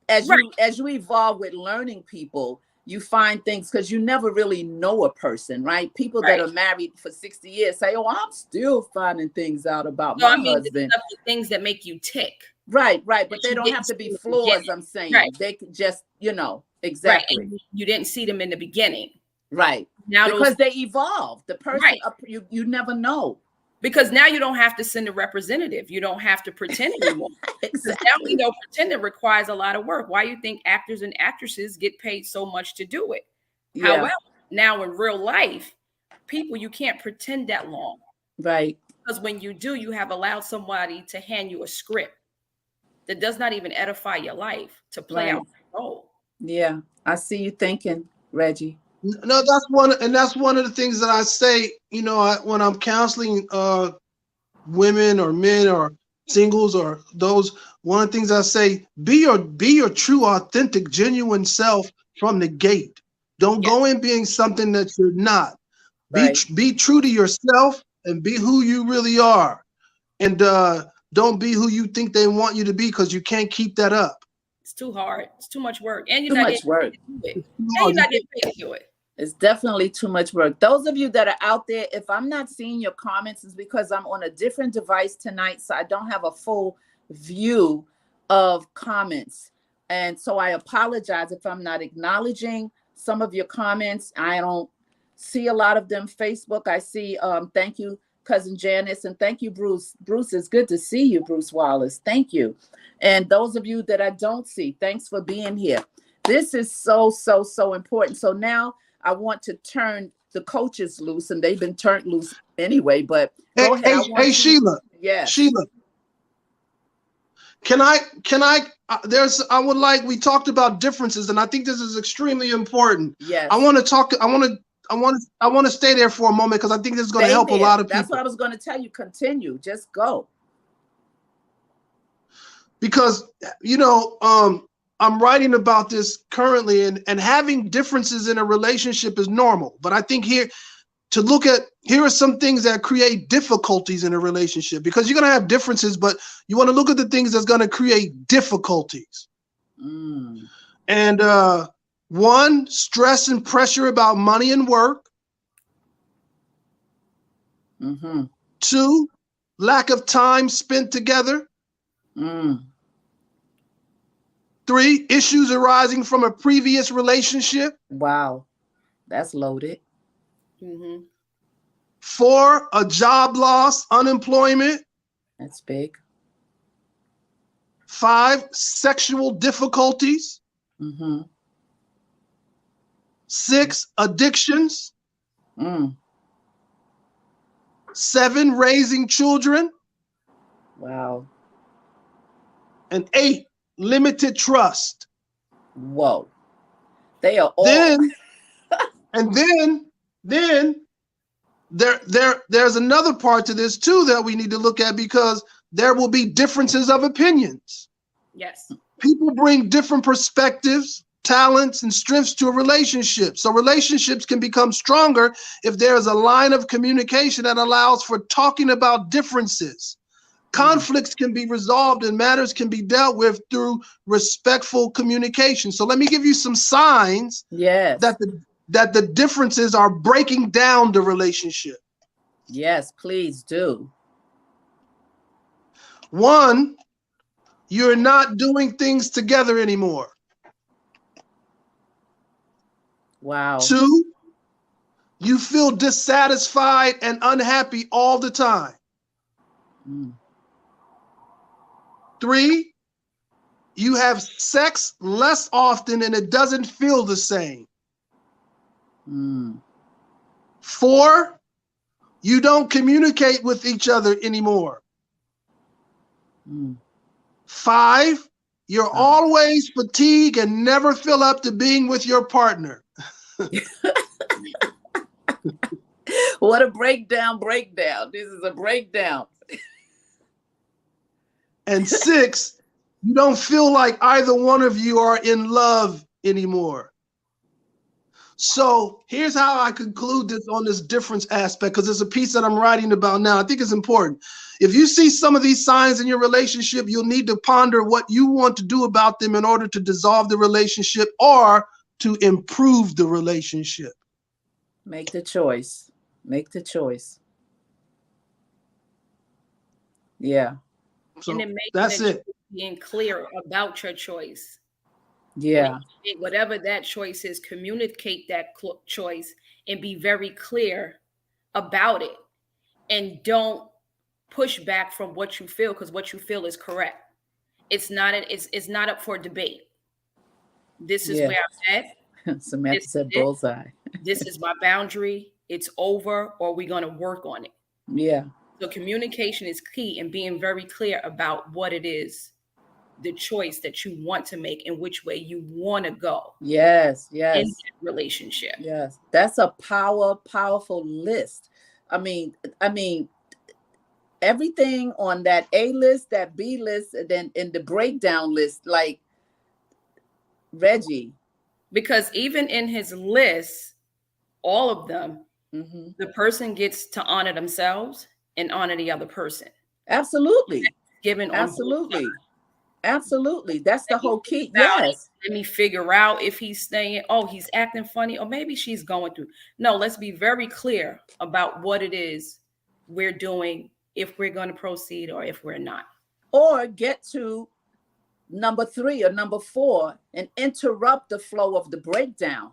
as you evolve with learning people, you find things, because you never really know a person, right? People that are married for 60 years say, oh, I'm still finding things out about my husband. Things that make you tick. Right. But they don't have to be flaws, I'm saying. They can just, exactly. Right. And you didn't see them in the beginning. Right. Now because they evolve. The person, you never know. Because now you don't have to send a representative. You don't have to pretend anymore. Exactly. Now we know pretending requires a lot of work. Why you think actors and actresses get paid so much to do it? Yeah. However, now in real life, people, you can't pretend that long. Right. Because when you do, you have allowed somebody to hand you a script that does not even edify your life to play out the role. Yeah. I see you thinking, Regi. No, that's one of the things that I say, when I'm counseling women or men or singles or those, one of the things I say, be your true, authentic, genuine self from the gate. Don't go in being something that you're not. Be true to yourself and be who you really are. And don't be who you think they want you to be, because you can't keep that up. It's too hard. It's too much work. And you're not getting paid to do it. And you're not getting paid to do it. It's definitely too much work. Those of you that are out there, if I'm not seeing your comments, it's because I'm on a different device tonight, so I don't have a full view of comments. And so I apologize if I'm not acknowledging some of your comments. I don't see a lot of them. Facebook, I see. Thank you, Cousin Janice, and thank you, Bruce. Bruce, it's good to see you, Bruce Wallace. Thank you. And those of you that I don't see, thanks for being here. This is so, so, so important. So now I want to turn the coaches loose, and they've been turned loose anyway, but go ahead. Hey, Sheila. Yeah. Sheila. We talked about differences, and I think this is extremely important. Yes. I want to stay there for a moment, because I think this is going to help a lot of people. That's what I was going to tell you. Continue. Just go. Because, I'm writing about this currently, and having differences in a relationship is normal. But I think here are some things that create difficulties in a relationship, because you're going to have differences, but you want to look at the things that's going to create difficulties. And one, stress and pressure about money and work. Two, lack of time spent together. 3, issues arising from a previous relationship. Wow, that's loaded. 4, a job loss, unemployment. That's big. 5, sexual difficulties. 6, addictions. 7, raising children. Wow. And 8, limited trust. Whoa. They are all. Then there's another part to this too that we need to look at, because there will be differences of opinions. Yes. People bring different perspectives, talents, and strengths to a relationship. So relationships can become stronger if there's a line of communication that allows for talking about differences. Conflicts can be resolved and matters can be dealt with through respectful communication. So let me give you some signs that that the differences are breaking down the relationship. Yes, please do. One, you're not doing things together anymore. Wow. Two, you feel dissatisfied and unhappy all the time. Mm. Three, you have sex less often and it doesn't feel the same. Mm. Four, you don't communicate with each other anymore. Mm. Five, you're always fatigued and never feel up to being with your partner. What a breakdown. This is a breakdown. And six, you don't feel like either one of you are in love anymore. So here's how I conclude this on this difference aspect, because there's a piece that I'm writing about now. I think it's important. If you see some of these signs in your relationship, you'll need to ponder what you want to do about them in order to dissolve the relationship or to improve the relationship. Make the choice. Make the choice. Yeah. So and then making that's it. being clear about your choice. Yeah. Whatever that choice is, communicate that choice and be very clear about it. And don't push back from what you feel, because what you feel is correct. It's not up for debate. This is where I'm at. Samantha said bullseye. This is my boundary. It's over, or we're going to work on it. Yeah. So communication is key, and being very clear about what it is, the choice that you want to make and which way you want to go. Yes. In that relationship. Yes. That's a powerful list. I mean, everything on that A list, that B list, and then in the breakdown list, like Regi. Because even in his list, all of them, the person gets to honor themselves and honor the other person. Absolutely. Given Absolutely. That's the whole key. Yes. Let me figure out if he's staying, he's acting funny, or maybe she's going through. No, let's be very clear about what it is we're doing, if we're going to proceed or if we're not. Or get to number 3 or number 4 and interrupt the flow of the breakdown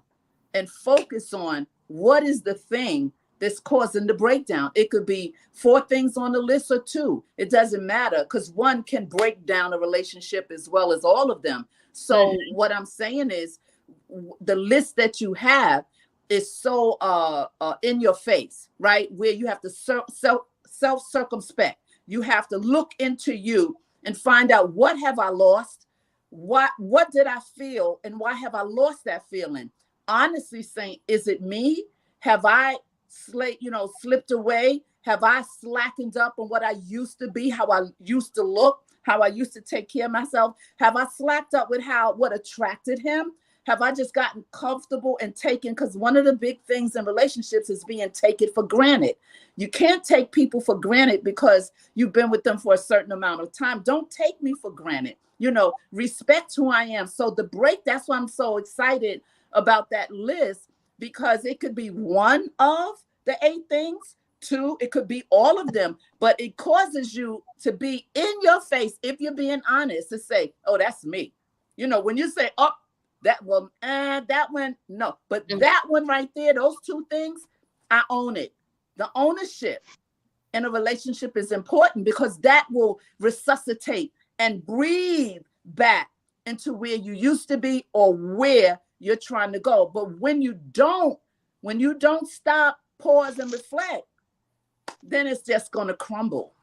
and focus on what is the thing that's causing the breakdown. It could be 4 things on the list or 2. It doesn't matter, because one can break down a relationship as well as all of them. So what I'm saying is the list that you have is so in your face, right? Where you have to self-circumspect. You have to look into you and find out, what have I lost? What did I feel? And why have I lost that feeling? Honestly saying, is it me? Have I slipped away? Have I slackened up on what I used to be, how I used to look, how I used to take care of myself? Have I slacked up with what attracted him? Have I just gotten comfortable and taken? Because one of the big things in relationships is being taken for granted. You can't take people for granted because you've been with them for a certain amount of time. Don't take me for granted. Respect who I am. So that's why I'm so excited about that list, because it could be one of the 8 things, 2, it could be all of them, but it causes you to be in your face, if you're being honest, to say, oh, that's me. When you say, oh, that one, that one, no, but that one right there, those 2 things, I own it. The ownership in a relationship is important, because that will resuscitate and breathe back into where you used to be or where you're trying to go. But when you don't stop, pause, and reflect, then it's just going to crumble.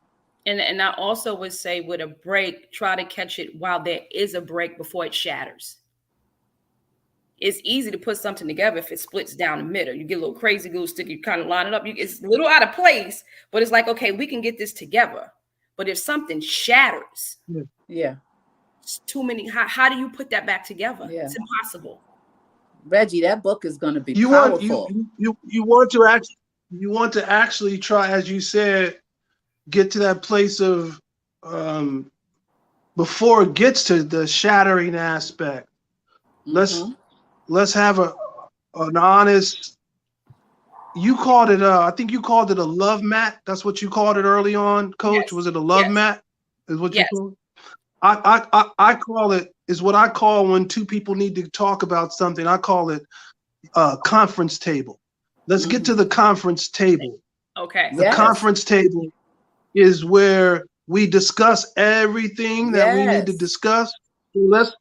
And I also would say, with a break, try to catch it while there is a break before it shatters. It's easy to put something together if it splits down the middle. You get a little crazy glue stick, you kind of line it up. It's a little out of place, but it's like, okay, we can get this together. But if something shatters, it's too many. How do you put that back together? Yeah. It's impossible. Regi, that book is going to be powerful. You want to actually try, as you said, get to that place of before it gets to the shattering aspect. Let's have an honest. You called it. I think you called it a love mat. That's what you called it early on, Coach. Yes. Was it a love Yes. mat? Is what Yes. you call it? I call it, is what I call when two people need to talk about something. I call it a conference table. Let's get to the conference table. Okay. The conference table is where we discuss everything that we need to discuss. So let's,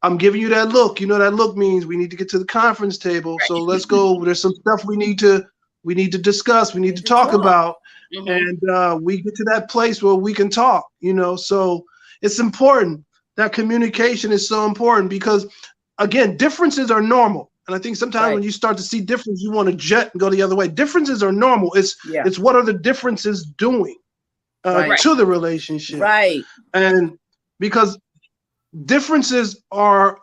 I'm giving you that look. That look means we need to get to the conference table. Right. So let's go. There's some stuff we need to discuss. We need to talk about. And we get to that place where we can talk, so it's important. That communication is so important because, again, differences are normal. And I think sometimes when you start to see difference, you want to jet and go the other way. Differences are normal. It's what are the differences doing to the relationship? Right. And because differences are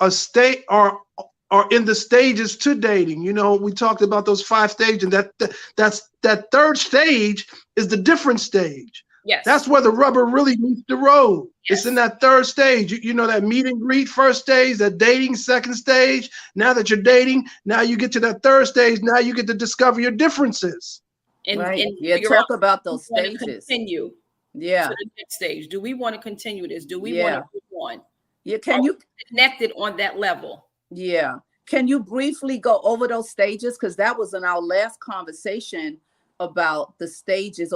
in the stages to dating. We talked about those 5 stages, and that third stage is the different stage. Yes. That's where the rubber really meets the road. Yes. It's in that third stage. That meet and greet first stage, that dating second stage. Now that you're dating, now you get to that third stage. Now you get to discover your differences. And talk about those stages. Continue. Yeah. To the next stage. Do we want to continue this? Do we want to move on? Yeah. Can you connected on that level? Yeah. Can you briefly go over those stages? Because that was in our last conversation about the stages.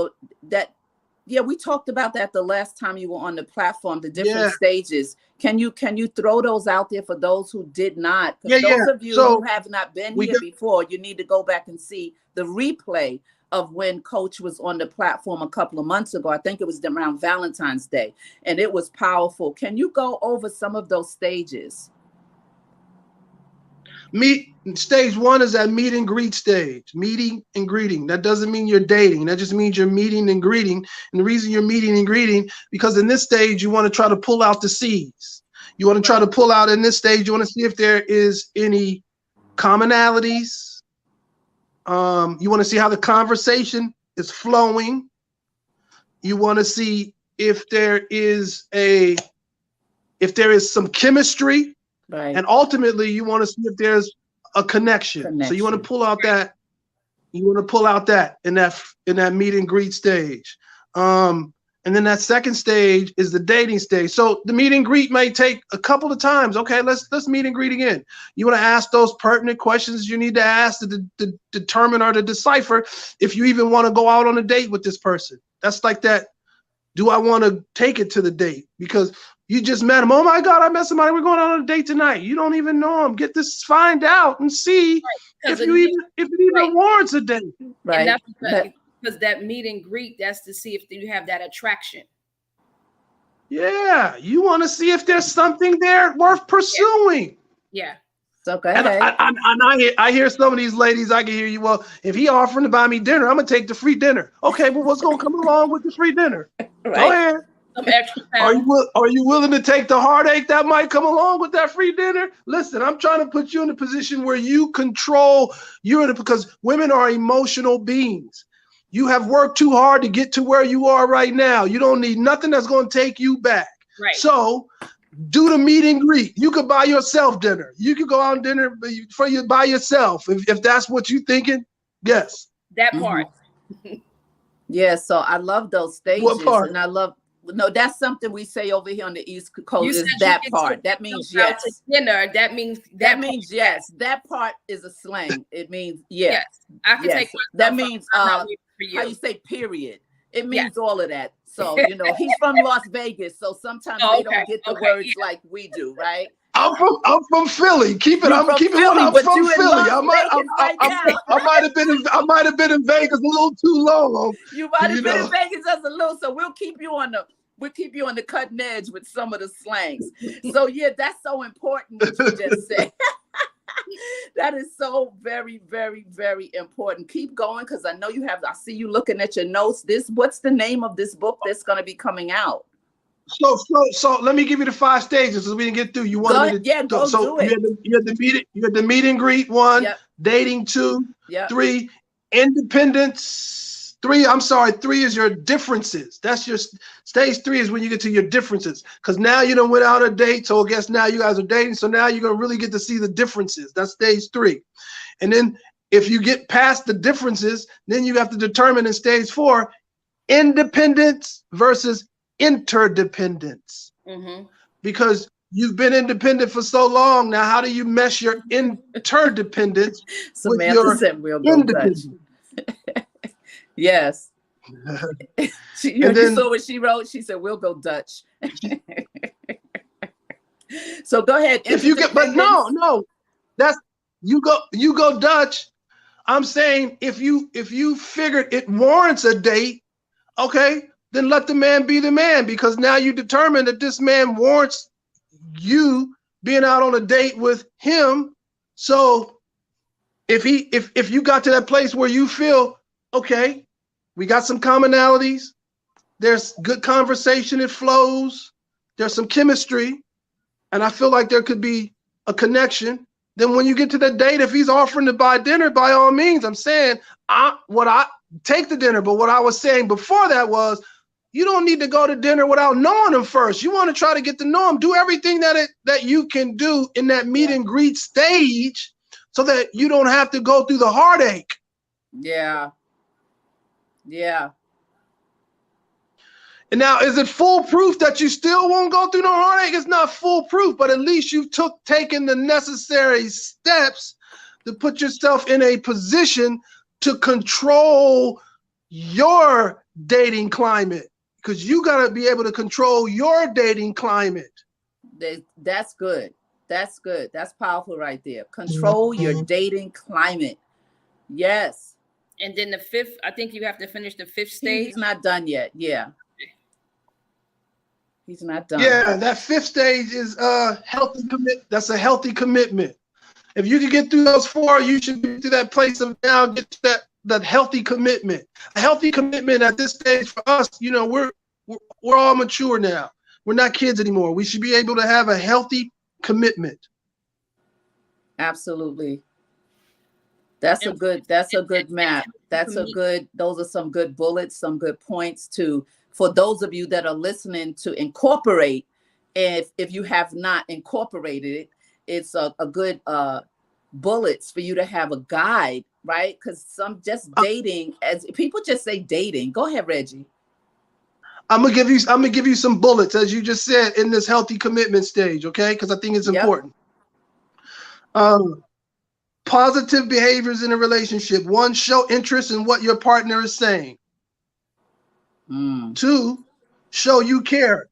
We talked about that the last time you were on the platform, the different stages. Can you throw those out there for those who did not? Because those of you who have not been here before, you need to go back and see the replay of when Coach was on the platform a couple of months ago. I think it was around Valentine's Day, and it was powerful. Can you go over some of those stages? Stage 1 is that meet and greet stage, meeting and greeting. That doesn't mean you're dating. That just means you're meeting and greeting. And the reason you're meeting and greeting, because in this stage, you want to try to pull out the seeds. You want to try to pull out in this stage, you want to see if there is any commonalities. You want to see how the conversation is flowing. You want to see if there is some chemistry. Right. And ultimately, you want to see if there's a connection. So you want to pull out that. You want to pull out that in that meet and greet stage. And then that second stage is the dating stage. So the meet and greet may take a couple of times. Okay, let's meet and greet again. You want to ask those pertinent questions you need to ask to determine or to decipher if you even want to go out on a date with this person. That's like that. Do I want to take it to the date? Because you just met him. Oh my God, I met somebody. We're going out on a date tonight. You don't even know him. Find out and see if it even warrants a date. Right. And that's because that meet and greet, that's to see if you have that attraction. Yeah. You want to see if there's something there worth pursuing. Yeah. So go ahead. And I hear some of these ladies, I can hear you. Well, if he offering to buy me dinner, I'm going to take the free dinner. Okay, well, what's going to come along with the free dinner? Right. Go ahead. Are you willing to take the heartache that might come along with that free dinner? Listen, I'm trying to put you in a position where you control because women are emotional beings. You have worked too hard to get to where you are right now. You don't need nothing that's going to take you back. Right. So do the meet and greet. You could buy yourself dinner. You could go out on dinner by yourself if that's what you're thinking. Yes. That part. Yeah. So I love those stages. What part? And I love. No, that's something we say over here on the East Coast. Is that part? That means yes. To dinner. That means yes. That part is a slang. It means yes. I can take that means how you say period. It means all of that. So he's from Las Vegas, so sometimes they don't get the words like we do, right? I'm from Philly. Keep it. I'm from Philly. I might have been in Vegas a little too long. You might have been in Vegas just a little. So we'll keep you on the cutting edge with some of the slangs. So yeah, that's so important what you just said. That is so very, very, very important. Keep going because I know I see you looking at your notes. What's the name of this book that's going to be coming out? So let me give you the 5 stages so we can get through. You wanted do it. You had the meet and greet 1, dating 2, 3, independence Three is your differences. That's your stage 3 is when you get to your differences. Because now you done went out on a date, so I guess now you guys are dating. So now you're gonna really get to see the differences. That's stage 3. And then if you get past the differences, then you have to determine in stage 4, independence versus interdependence. Because you've been independent for so long. Now, how do you mesh your interdependence with your said we'll go independence? Yes. You saw what she wrote? She said, we'll go Dutch. So go ahead. If you get, but no, that's you go Dutch. I'm saying if you figured it warrants a date, okay, then let the man be the man, because now you determine that this man warrants you being out on a date with him. So if you got to that place where you feel, okay, we got some commonalities, there's good conversation, it flows, there's some chemistry, and I feel like there could be a connection, then when you get to the date, if he's offering to buy dinner, by all means, I'm saying I take the dinner. But what I was saying before that was, you don't need to go to dinner without knowing him first. You want to try to get to know him. Do everything that you can do in that meet and greet stage, so that you don't have to go through the heartache. Yeah. And now, is it foolproof that you still won't go through no heartache? It's not foolproof, but at least you've taken the necessary steps to put yourself in a position to control your dating climate, because you got to be able to control your dating climate. That's good. That's good. That's powerful right there. Control your dating climate. Yes. And then the 5th, I think you have to finish the 5th stage. He's not done yet. Yeah. He's not done. Yeah, that 5th stage is healthy commit. That's a healthy commitment. If you can get through those 4, you should get to that place of now get to that healthy commitment. A healthy commitment at this stage for us, we're all mature now. We're not kids anymore. We should be able to have a healthy commitment. Absolutely. That's a good map. Those are some good bullets, some good points for those of you that are listening to incorporate. If you have not incorporated it, it's a good bullets for you to have a guide, right? Because some just dating, as people just say dating. Go ahead, Regi. I'm gonna give you some bullets, as you just said, in this healthy commitment stage, okay? Because I think it's important. Positive behaviors in a relationship. 1, show interest in what your partner is saying. 2, show you care.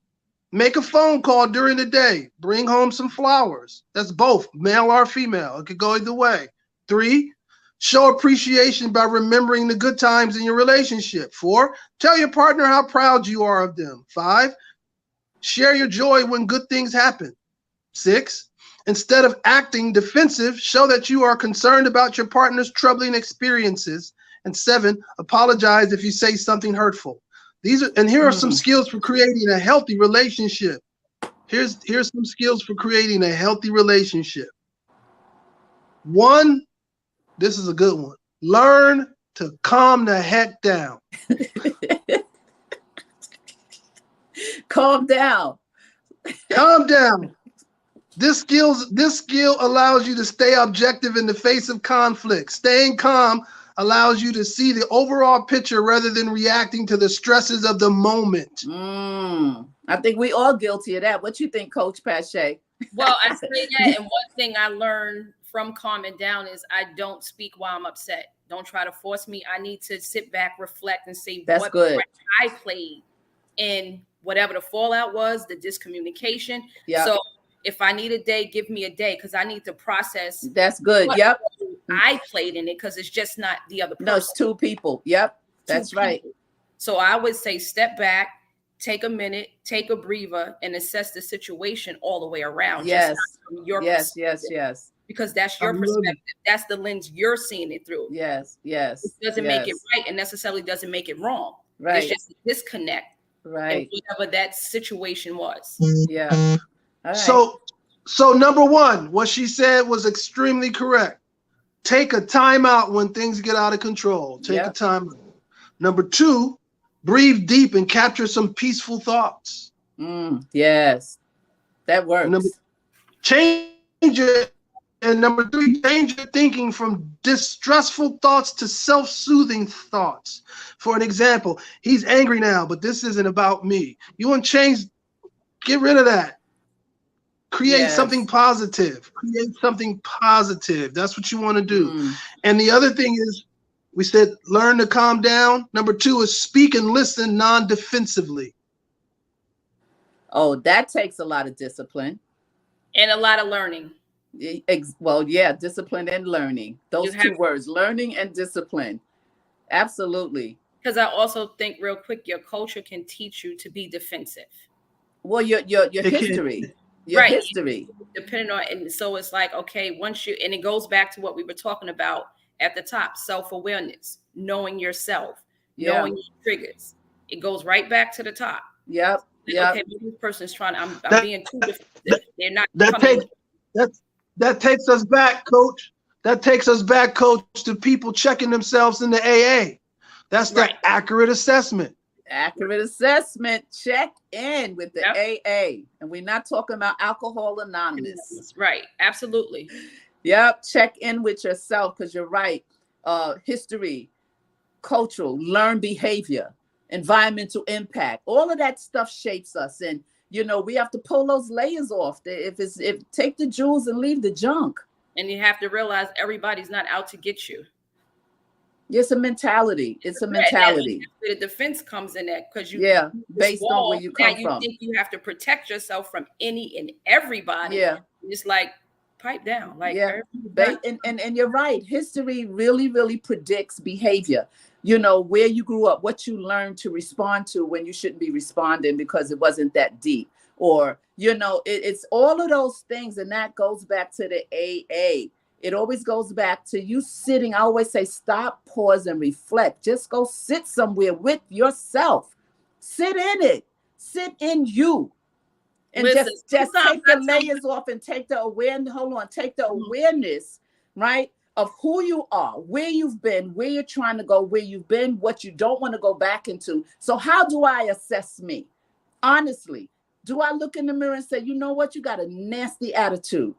Make a phone call during the day. Bring home some flowers. That's both, male or female. It could go either way. 3, show appreciation by remembering the good times in your relationship. 4, tell your partner how proud you are of them. 5, share your joy when good things happen. 6, instead of acting defensive, show that you are concerned about your partner's troubling experiences. And 7, apologize if you say something hurtful. Here are some skills for creating a healthy relationship. Here's some skills for creating a healthy relationship. 1, this is a good one. Learn to calm the heck down. Calm down. Calm down. This skill allows you to stay objective in the face of conflict. Staying calm allows you to see the overall picture rather than reacting to the stresses of the moment. I think we all guilty of that. What you think, Coach Pache? Well, I say that, and one thing I learned from calming down is I don't speak while I'm upset. Don't try to force me. I need to sit back, reflect, and see what part I played in whatever the fallout was, the discommunication. Yep. So if I need a day, give me a day, because I need to process. That's good. Yep. I played in it, because it's just not the other person. No, it's 2 people. Yep. That's right. So I would say step back, take a minute, take a breather, and assess the situation all the way around. Yes. Yes. Because that's your perspective. That's the lens you're seeing it through. Yes. It doesn't make it right, and necessarily doesn't make it wrong. Right. It's just a disconnect. Right. Whatever that situation was. Yeah. All right. So number 1, what she said was extremely correct. Take a time out when things get out of control. Take a time out. Number 2, breathe deep and capture some peaceful thoughts. Yes, that works. Change it. And number 3, change your thinking from distressful thoughts to self-soothing thoughts. For an example, he's angry now, but this isn't about me. You want to change, get rid of that. Create something positive. Create something positive. That's what you want to do. And the other thing is, we said learn to calm down. Number 2 is speak and listen non-defensively. Oh, that takes a lot of discipline. And a lot of learning. Well, yeah, discipline and learning. Those 2 words, learning and discipline. Absolutely. Because I also think real quick, your culture can teach you to be defensive. Well, your history. Your history. Depending on, and so it's like, okay, once you, and it goes back to what we were talking about at the top, self-awareness, knowing yourself, knowing your triggers. It goes right back to the top. Yep. Okay, this person's trying, I'm being too defensive. They're not that takes us back, coach. That takes us back, coach, to people checking themselves in the AA. That's the accurate assessment. Accurate assessment. Check in with the AA. And we're not talking about Alcohol Anonymous. Right. Absolutely. Yep. Check in with yourself, because you're right. History, cultural, learned behavior, environmental impact. All of that stuff shapes us. And we have to pull those layers off. If take the jewels and leave the junk. And you have to realize everybody's not out to get you. It's a mentality. It's a mentality. The defense comes in that, because based on where you come from. You think you have to protect yourself from any and everybody. Yeah, it's like pipe down. Like and you're right. History really, really predicts behavior. Where you grew up, what you learned to respond to when you shouldn't be responding because it wasn't that deep, or it's all of those things, and that goes back to the AA. It always goes back to you sitting. I always say, stop, pause, and reflect. Just go sit somewhere with yourself. Sit in it. Sit in you. And just take the layers off and take the awareness. Hold on. Take the awareness, right, of who you are, where you've been, where you're trying to go, where you've been, what you don't want to go back into. So how do I assess me? Honestly, do I look in the mirror and say, you know what? You got a nasty attitude.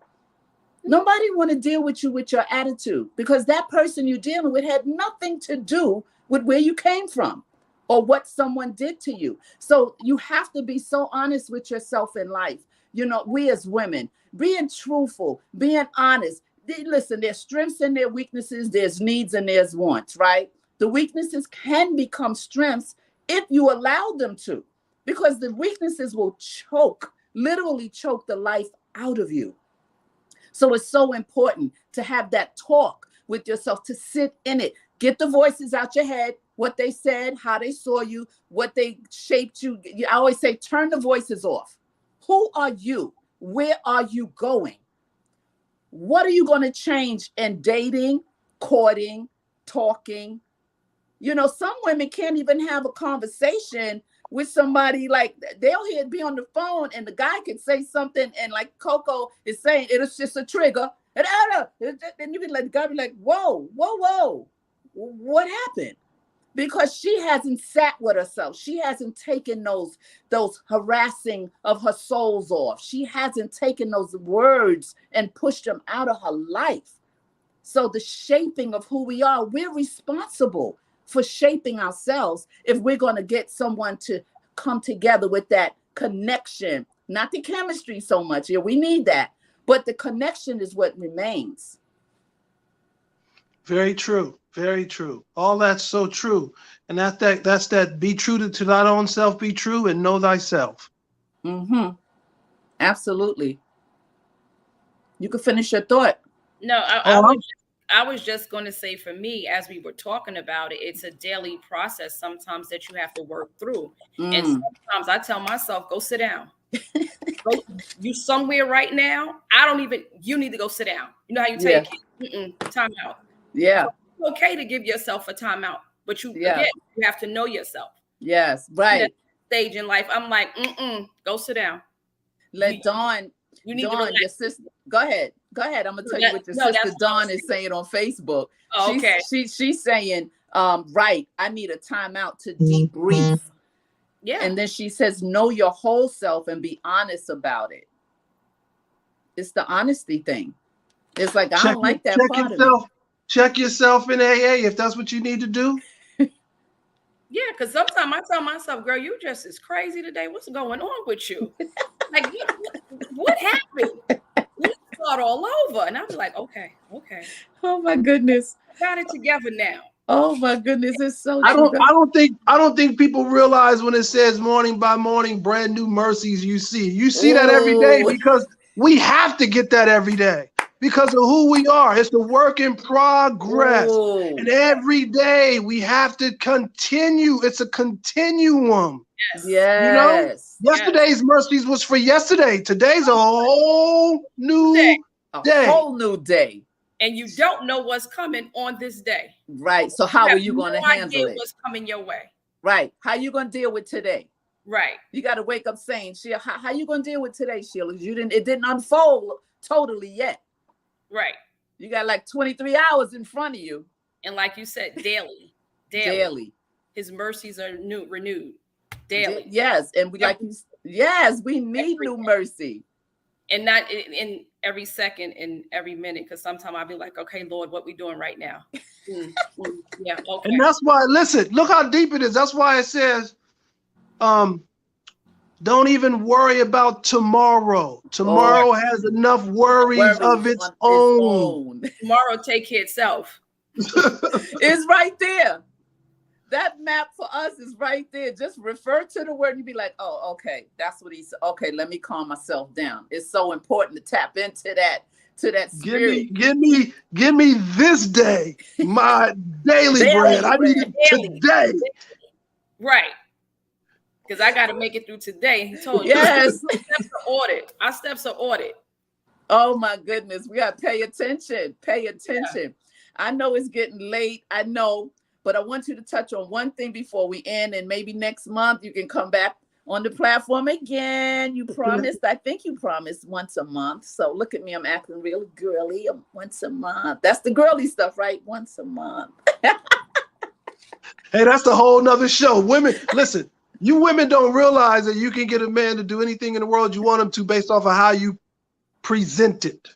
Nobody want to deal with you with your attitude, because that person you're dealing with had nothing to do with where you came from or what someone did to you. So you have to be so honest with yourself in life. We as women, being truthful, being honest. Listen, there's strengths and there's weaknesses, there's needs and there's wants, right? The weaknesses can become strengths if you allow them to, because the weaknesses will literally choke the life out of you. So it's so important to have that talk with yourself, to sit in it, get the voices out your head, what they said, how they saw you, what they shaped you. I always say, turn the voices off. Who are you? Where are you going? What are you going to change in dating, courting, talking? Some women can't even have a conversation with somebody. Like, they'll be on the phone and the guy could say something, and like Coco is saying, it's just a trigger. And you can let the guy be like, whoa, what happened? Because she hasn't sat with herself. She hasn't taken those harassing of her souls off. She hasn't taken those words and pushed them out of her life. So the shaping of who we are, we're responsible for shaping ourselves if we're going to get someone to come together with that connection. Not the chemistry so much. Yeah, we need that. But the connection is what remains. Very true. Very true. All that's so true. And that's that be true to thine own self, be true, and know thyself. Mm-hmm. Absolutely. You can finish your thought. No, I was just going to say, for me, as we were talking about it, it's a daily process sometimes that you have to work through. And sometimes I tell myself, go sit down. You somewhere right now, you need to go sit down. You know how you tell your kid, time out. Yeah. It's okay to give yourself a timeout, but again, you have to know yourself. Yes, right. Stage in life, I'm like, go sit down. Let Dawn, your sister, go ahead. I'm gonna tell you what your sister Dawn is saying on Facebook. Oh, okay. She's saying, right, I need a timeout to debrief. Yeah. And then she says, know your whole self and be honest about it. It's the honesty thing. It's like, I don't like that part of me. Check yourself in AA if that's what you need to do. Yeah, because sometimes I tell myself, girl, you just as crazy today. What's going on with you? Like, what happened? You start all over. And I was like, okay. Oh my goodness. I got it together now. Oh my goodness. It's so I don't think people realize when it says morning by morning, brand new mercies you see. You see that every day because we have to get that every day. Because of who we are. It's a work in progress. Ooh. And every day we have to continue. It's a continuum. Yes. You know? Yesterday's mercies was for yesterday. Today's a whole new day. A whole new day. And you don't know what's coming on this day. Right. So how are you going to handle it? What's coming your way? Right. How you going to deal with today? Right. You got to wake up saying, Sheila, how you going to deal with today, Sheila? It didn't unfold totally yet. Right. You got like 23 hours in front of you. And like you said, daily. His mercies are renewed daily. Yes. And we we need new mercy. And not in every second and every minute, because sometimes I'll be like, okay, Lord, what we doing right now? Yeah, okay. And that's why, listen, look how deep it is. That's why it says, don't even worry about tomorrow. Tomorrow has enough worries of its own. Tomorrow take care of itself. It's right there. That map for us is right there. Just refer to the word and you be like, oh, okay, that's what he said. Okay, let me calm myself down. It's so important to tap into that spirit. Give me this day, my daily bread. I need it today. Right. Because I got to make it through today. He told you. Yes. Our steps are ordered. Oh my goodness. We got to pay attention. Yeah. I know it's getting late. I know. But I want you to touch on one thing before we end, and maybe next month you can come back on the platform again. You promised, I think you promised once a month. So look at me, I'm acting really girly. Once a month. That's the girly stuff, right? Once a month. Hey, that's a whole nother show. Women, listen, you women don't realize that you can get a man to do anything in the world you want him to based off of how you present it.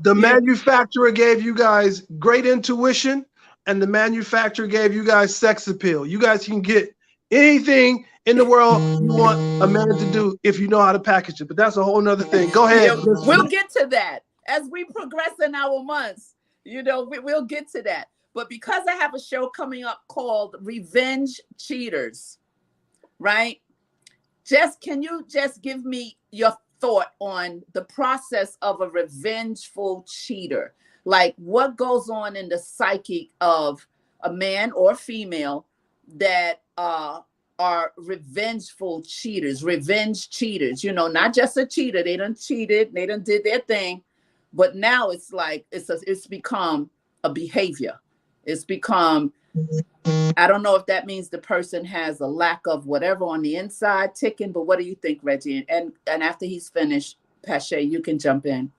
The manufacturer gave you guys great intuition. And the manufacturer gave you guys sex appeal. You guys can get anything in the world you want a man to do if you know how to package it. But that's a whole nother thing. Go ahead. We'll get to that as we progress in our months. We'll get to that. But because I have a show coming up called Revenge Cheaters, right? Can you just give me your thought on the process of a revengeful cheater? Like what goes on in the psyche of a man or female that are revengeful cheaters, revenge cheaters, not just a cheater. They done cheated, they done did their thing, but now it's like, it's become a behavior. It's become, I don't know if that means the person has a lack of whatever on the inside ticking, but what do you think, Reggie? And after he's finished, Pache, you can jump in.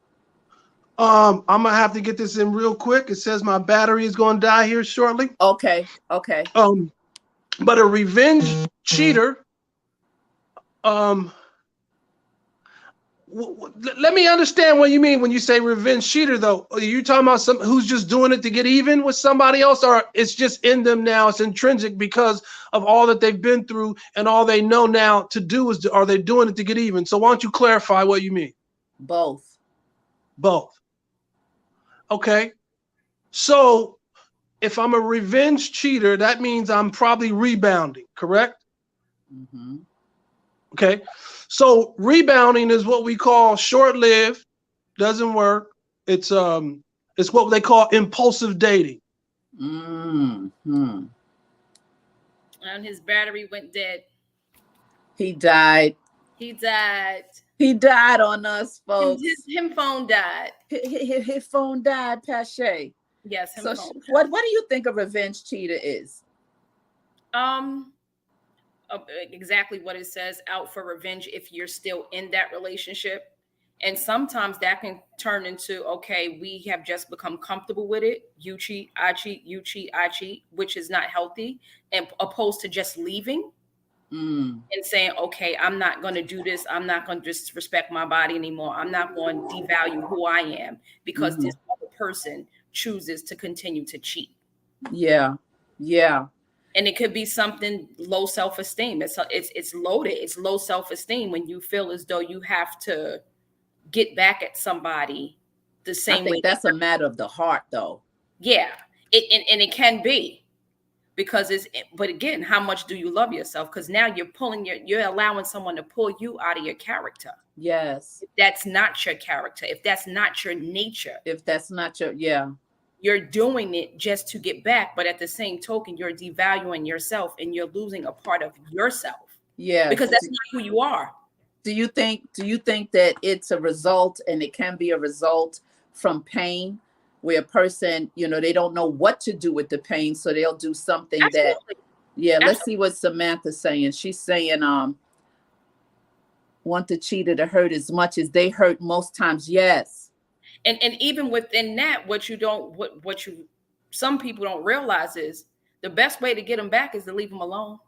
I'm gonna have to get this in real quick. It says my battery is gonna die here shortly. Okay. But a revenge cheater, let me understand what you mean when you say revenge cheater, though. Are you talking about some who's just doing it to get even with somebody else, or it's just in them now? It's intrinsic because of all that they've been through and all they know now to do is, are they doing it to get even? So why don't you clarify what you mean? Both. Okay, so if I'm a revenge cheater, that means I'm probably rebounding, correct? Mm-hmm. Okay, so rebounding is what we call short-lived, doesn't work. It's what they call impulsive dating. Mm-hmm. And his battery went dead. He died. He died on us, folks. His phone died. His phone died, Pache. Yes. So what do you think a revenge cheater is? Exactly what it says, out for revenge if you're still in that relationship. And sometimes that can turn into, okay, we have just become comfortable with it. You cheat, I cheat, you cheat, I cheat, which is not healthy. And opposed to just leaving and saying, okay, I'm not going to do this. I'm not going to disrespect my body anymore. I'm not going to devalue who I am because this other person chooses to continue to cheat. Yeah. Yeah. And it could be something low self-esteem. It's loaded. It's low self-esteem when you feel as though you have to get back at somebody the same I think way. that's a matter of the heart, though. Yeah, it can be, because but again, how much do you love yourself? Because now you're allowing someone to pull you out of your character. Yes. If that's not your character, if that's not your nature, If that's not your, you're doing it just to get back, but at the same token, you're devaluing yourself and you're losing a part of yourself. Yeah. Because that's not who you are. Do you think that it's a result, and it can be a result from pain, where a person, they don't know what to do with the pain, so they'll do something Absolutely. Let's see what Samantha's saying. She's saying, want the cheater to hurt as much as they hurt most times. Yes. And even within that, some people don't realize is the best way to get them back is to leave them alone.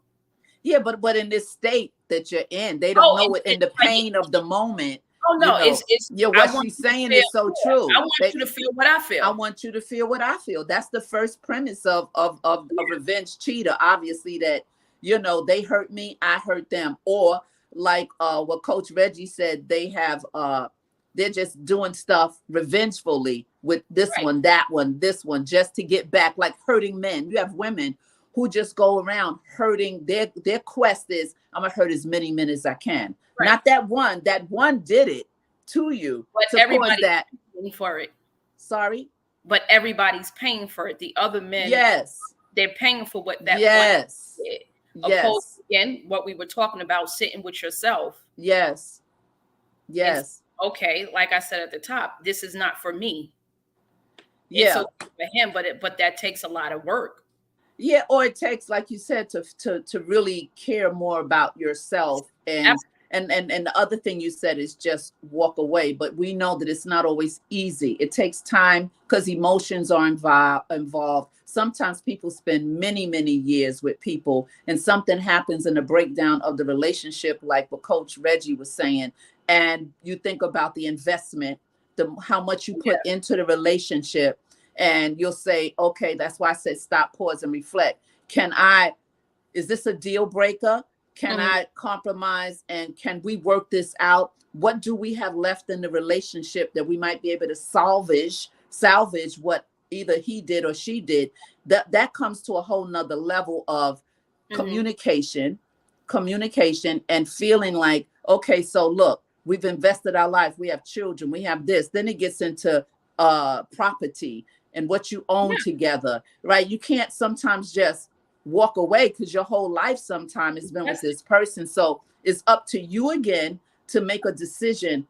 Yeah, but in this state that you're in, they don't know it in the pain of the moment. Oh no, it's what she's saying is so true. I want you to feel what I feel. I want you to feel what I feel. That's the first premise of a revenge cheater. Obviously, that they hurt me, I hurt them, or like what Coach Regi said, they have they're just doing stuff revengefully with this one, that one, this one, just to get back, like hurting men. You have women who just go around hurting. Their quest is, I'm gonna hurt as many men as I can. Right. Not that one. That one did it to you. But everybody's paying for it. Sorry? But everybody's paying for it. The other men, yes, they're paying for what that one did. Yes. Opposed, again, what we were talking about, sitting with yourself. Yes. Yes. Okay, like I said at the top, this is not for me. Yeah. It's okay for him, but that takes a lot of work. Yeah, or it takes, like you said, to really care more about yourself. And the other thing you said is just walk away. But we know that it's not always easy. It takes time because emotions are involved. Sometimes people spend many, many years with people, and something happens in the breakdown of the relationship, like what Coach Regi was saying. And you think about the investment, how much you put into the relationship. And you'll say, okay, that's why I said stop, pause, and reflect. Is this a deal breaker? Can I compromise? And can we work this out? What do we have left in the relationship that we might be able to salvage what either he did or she did? That comes to a whole nother level of communication, and feeling like, okay, so look, we've invested our life. We have children. We have this. Then it gets into property and what you own together, right? You can't sometimes just walk away because your whole life sometimes has been with this person. So it's up to you again to make a decision.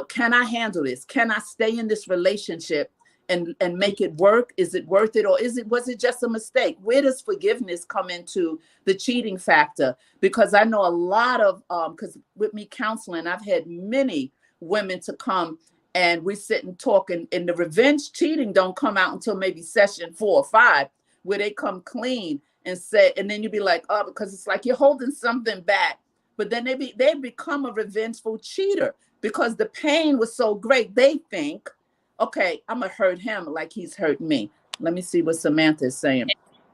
Can I handle this? Can I stay in this relationship and make it work? Is it worth it? Or was it just a mistake? Where does forgiveness come into the cheating factor? Because I know a lot of, because with me counseling, I've had many women to come and we sit and talk, and the revenge cheating don't come out until maybe session 4 or 5, where they come clean and say, and then you be like, oh, because it's like you're holding something back. But then they become a revengeful cheater because the pain was so great. They think, okay, I'm going to hurt him like he's hurt me. Let me see what Samantha is saying.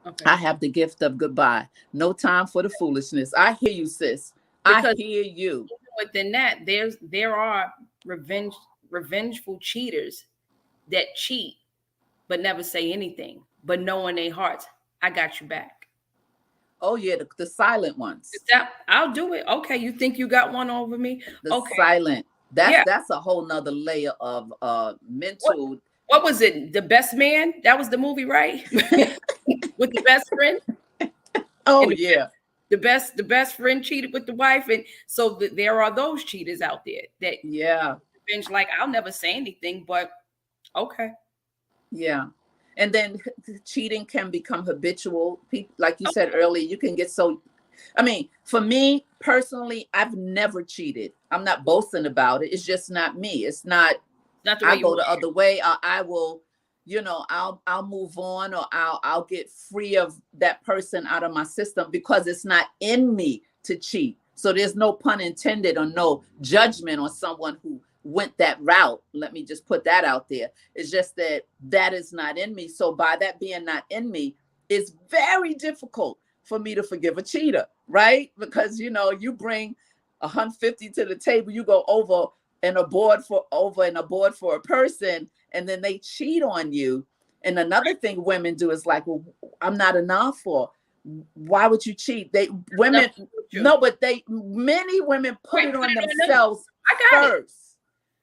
Okay. I have the gift of goodbye. No time for the foolishness. I hear you, sis. Because I hear you. Within that, there are revengeful cheaters that cheat but never say anything, but know in their hearts, I got you back. Oh yeah, the silent ones. I'll do it. Okay, you think you got one over me? The silent. That's a whole nother layer of mental. What was it? The Best Man? That was the movie, right? With the best friend. Oh yeah. The best friend cheated with the wife, and so there are those cheaters out there that revenge. Like, I'll never say anything, but okay. Yeah. And then cheating can become habitual. Like you said earlier, you can get so I mean, for me personally, I've never cheated. I'm not boasting about it. It's just not me. It's not. Not the way I you go want. the other way. I will, I'll move on, or I'll get free of that person out of my system because it's not in me to cheat. So there's no pun intended or no judgment on someone who went that route. Let me just put that out there. It's just that is not in me. So by that being not in me, it's very difficult for me to forgive a cheater, right? Because you bring 150 to the table, you go over and aboard for a person, and then they cheat on you. And another thing women do is like, well, I'm not enough, or why would you cheat? Many women put it on themselves first,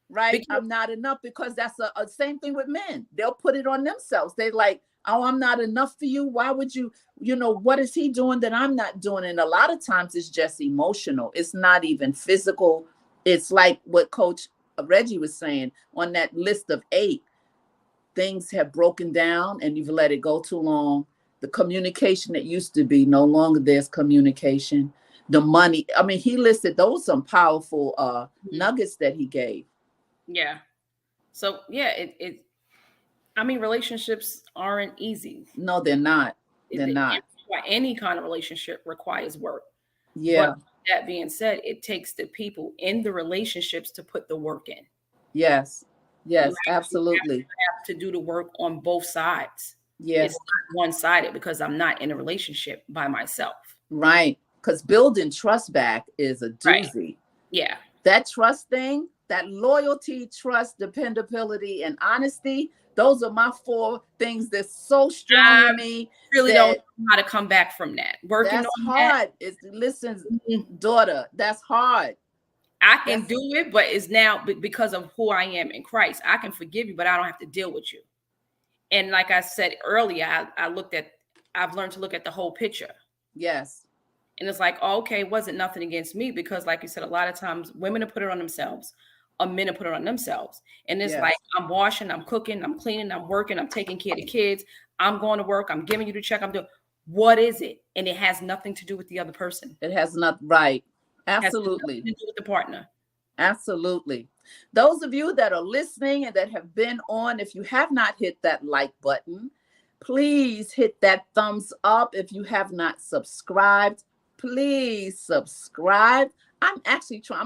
right? Because I'm not enough, because that's a same thing with men. They'll put it on themselves. They like, oh, I'm not enough for you. Why would you, what is he doing that I'm not doing? And a lot of times it's just emotional. It's not even physical. It's like what Coach Regi was saying on that list of 8. Things have broken down and you've let it go too long. The communication that used to be, no longer there's communication. The money, I mean, he listed those some powerful nuggets that he gave. Yeah. So yeah, I mean, relationships aren't easy. No, they're not. They're not. Any kind of relationship requires work. Yeah. But that being said, it takes the people in the relationships to put the work in. Yes. Yes, absolutely. You have to do the work on both sides. Yes. It's not one-sided, because I'm not in a relationship by myself. Right. Because building trust back is a doozy. Right. Yeah. That trust thing, that loyalty, trust, dependability, and honesty, those are my 4 things that's so strong in me. Really don't know how to come back from that. Working that's on hard. Listen, daughter, that's hard. I can do it, but it's now because of who I am in Christ. I can forgive you, but I don't have to deal with you. And like I said earlier, I've learned to look at the whole picture. Yes. And it's like, oh, okay, it wasn't nothing against me, because like you said, a lot of times women have put it on themselves, or men have put it on themselves. And it's like, I'm washing, I'm cooking, I'm cleaning, I'm working, I'm taking care of the kids, I'm going to work, I'm giving you the check, I'm doing, what is it? And it has nothing to do with the other person. It has nothing, right. Absolutely. It has nothing to do with the partner. Absolutely. Those of you that are listening and that have been on, if you have not hit that like button, please hit that thumbs up. If you have not subscribed, please subscribe. I'm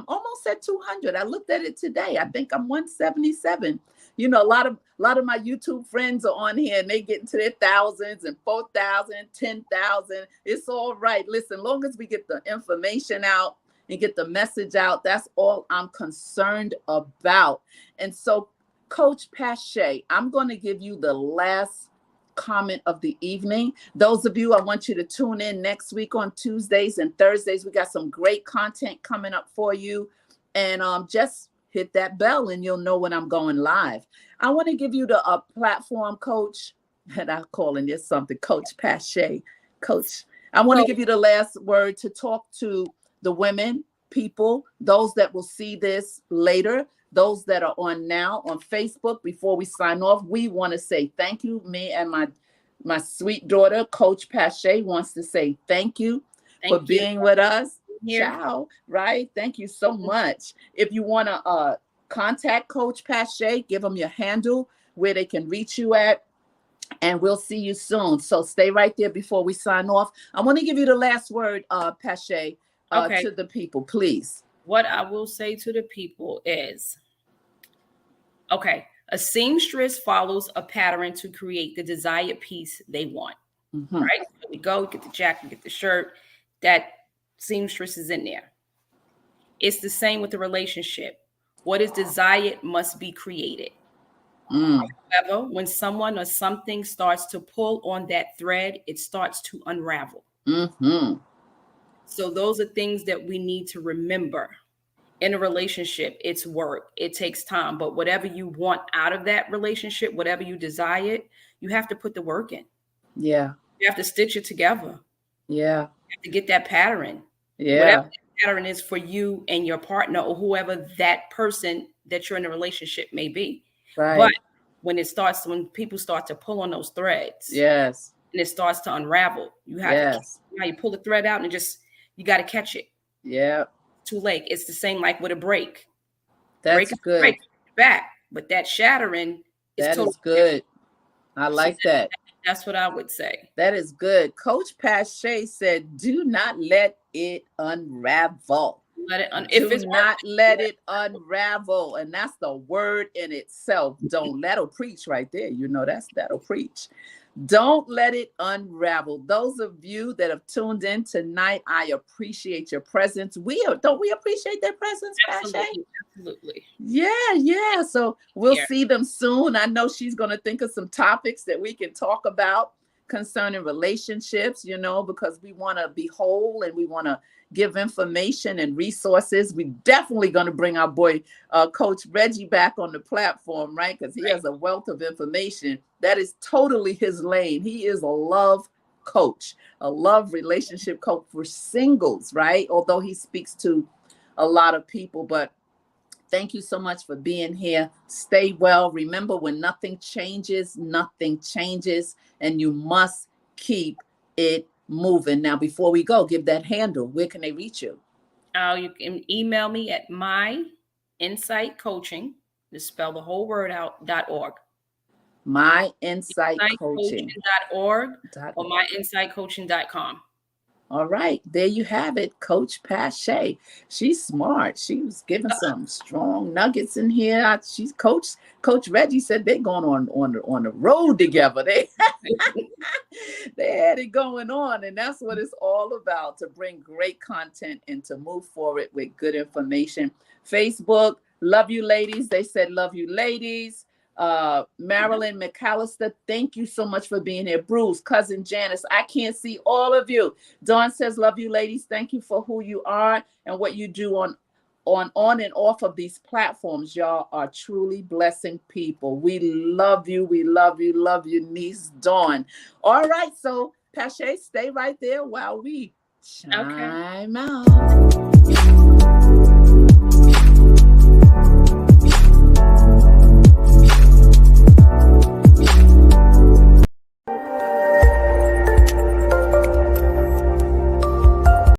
almost at 200. I looked at it today. I think I'm 177. A lot of my YouTube friends are on here, and they get into their thousands and 4,000, 10,000. It's all right. Listen, long as we get the information out and get the message out, that's all I'm concerned about. And so, Coach Pache, I'm going to give you the last comment of the evening. Those of you, I want you to tune in next week on Tuesdays and Thursdays. We got some great content coming up for you. And just hit that bell and you'll know when I'm going live. I want to give you the platform, Coach, and I'm calling this something, Coach Pache. Coach, I want to give you the last word to talk to the women, people, those that will see this later, those that are on now on Facebook. Before we sign off, we want to say thank you. Me and my sweet daughter, Coach Pache, wants to say thank you for being with us. Ciao. Right. Thank you so much. If you want to contact Coach Pache, give them your handle where they can reach you at, and we'll see you soon. So stay right there before we sign off. I want to give you the last word, Pache, to the people, please. What I will say to the people is, okay, a seamstress follows a pattern to create the desired piece they want. Mm-hmm. Right? So we go, get the jacket, get the shirt. That seamstress is in there. It's the same with the relationship. What is desired must be created. However, when someone or something starts to pull on that thread, it starts to unravel. Mm-hmm. So those are things that we need to remember. In a relationship, it's work. It takes time. But whatever you want out of that relationship, whatever you desire, you have to put the work in. Yeah. You have to stitch it together. Yeah. You have to get that pattern. Yeah. Whatever that pattern is for you and your partner, or whoever that person that you're in a relationship may be. Right. But when people start to pull on those threads, yes, and it starts to unravel, you have to, you pull the thread out and just you got to catch it. Yeah. Too late. It's the same like with a break. That's good. Break back, but that shattering is That totally is good. I like that. That's what I would say. That is good. Coach Pache said, do not let it unravel. Let it Do not let it unravel. And that's the word in itself. Don't. That'll preach right there. You know, that'll preach. Don't let it unravel. Those of you that have tuned in tonight, I appreciate your presence. Don't we appreciate their presence, Pache? Absolutely. Yeah. So we'll see them soon. I know she's going to think of some topics that we can talk about concerning relationships, you know, because we want to be whole and we want to give information and resources. We're definitely going to bring our boy, Coach Regi, back on the platform, right? Because he has a wealth of information. That is totally his lane. He is a love coach, a love relationship coach for singles, right? Although he speaks to a lot of people, but thank you so much for being here. Stay well. Remember, when nothing changes, and you must keep it moving. Now, before we go, give that handle. Where can they reach you? You can email me at myinsightcoaching, to spell the whole word out, .org. myinsightcoaching.org or myinsightcoaching.com. All right, there you have it, Coach Pache. She's smart. She was giving some strong nuggets in here. She's Coach Regi said they're going on the road together. They had it going on, and that's what it's all about, to bring great content and to move forward with good information. Facebook, love you ladies. They said love you ladies. Marilyn McAllister, thank you so much for being here. Bruce, cousin Janice, I can't see all of you. Dawn says love you ladies. Thank you for who you are and what you do on and off of these platforms. Y'all are truly blessing people. We love you, niece Dawn. All right, so Pache, stay right there while we chime out.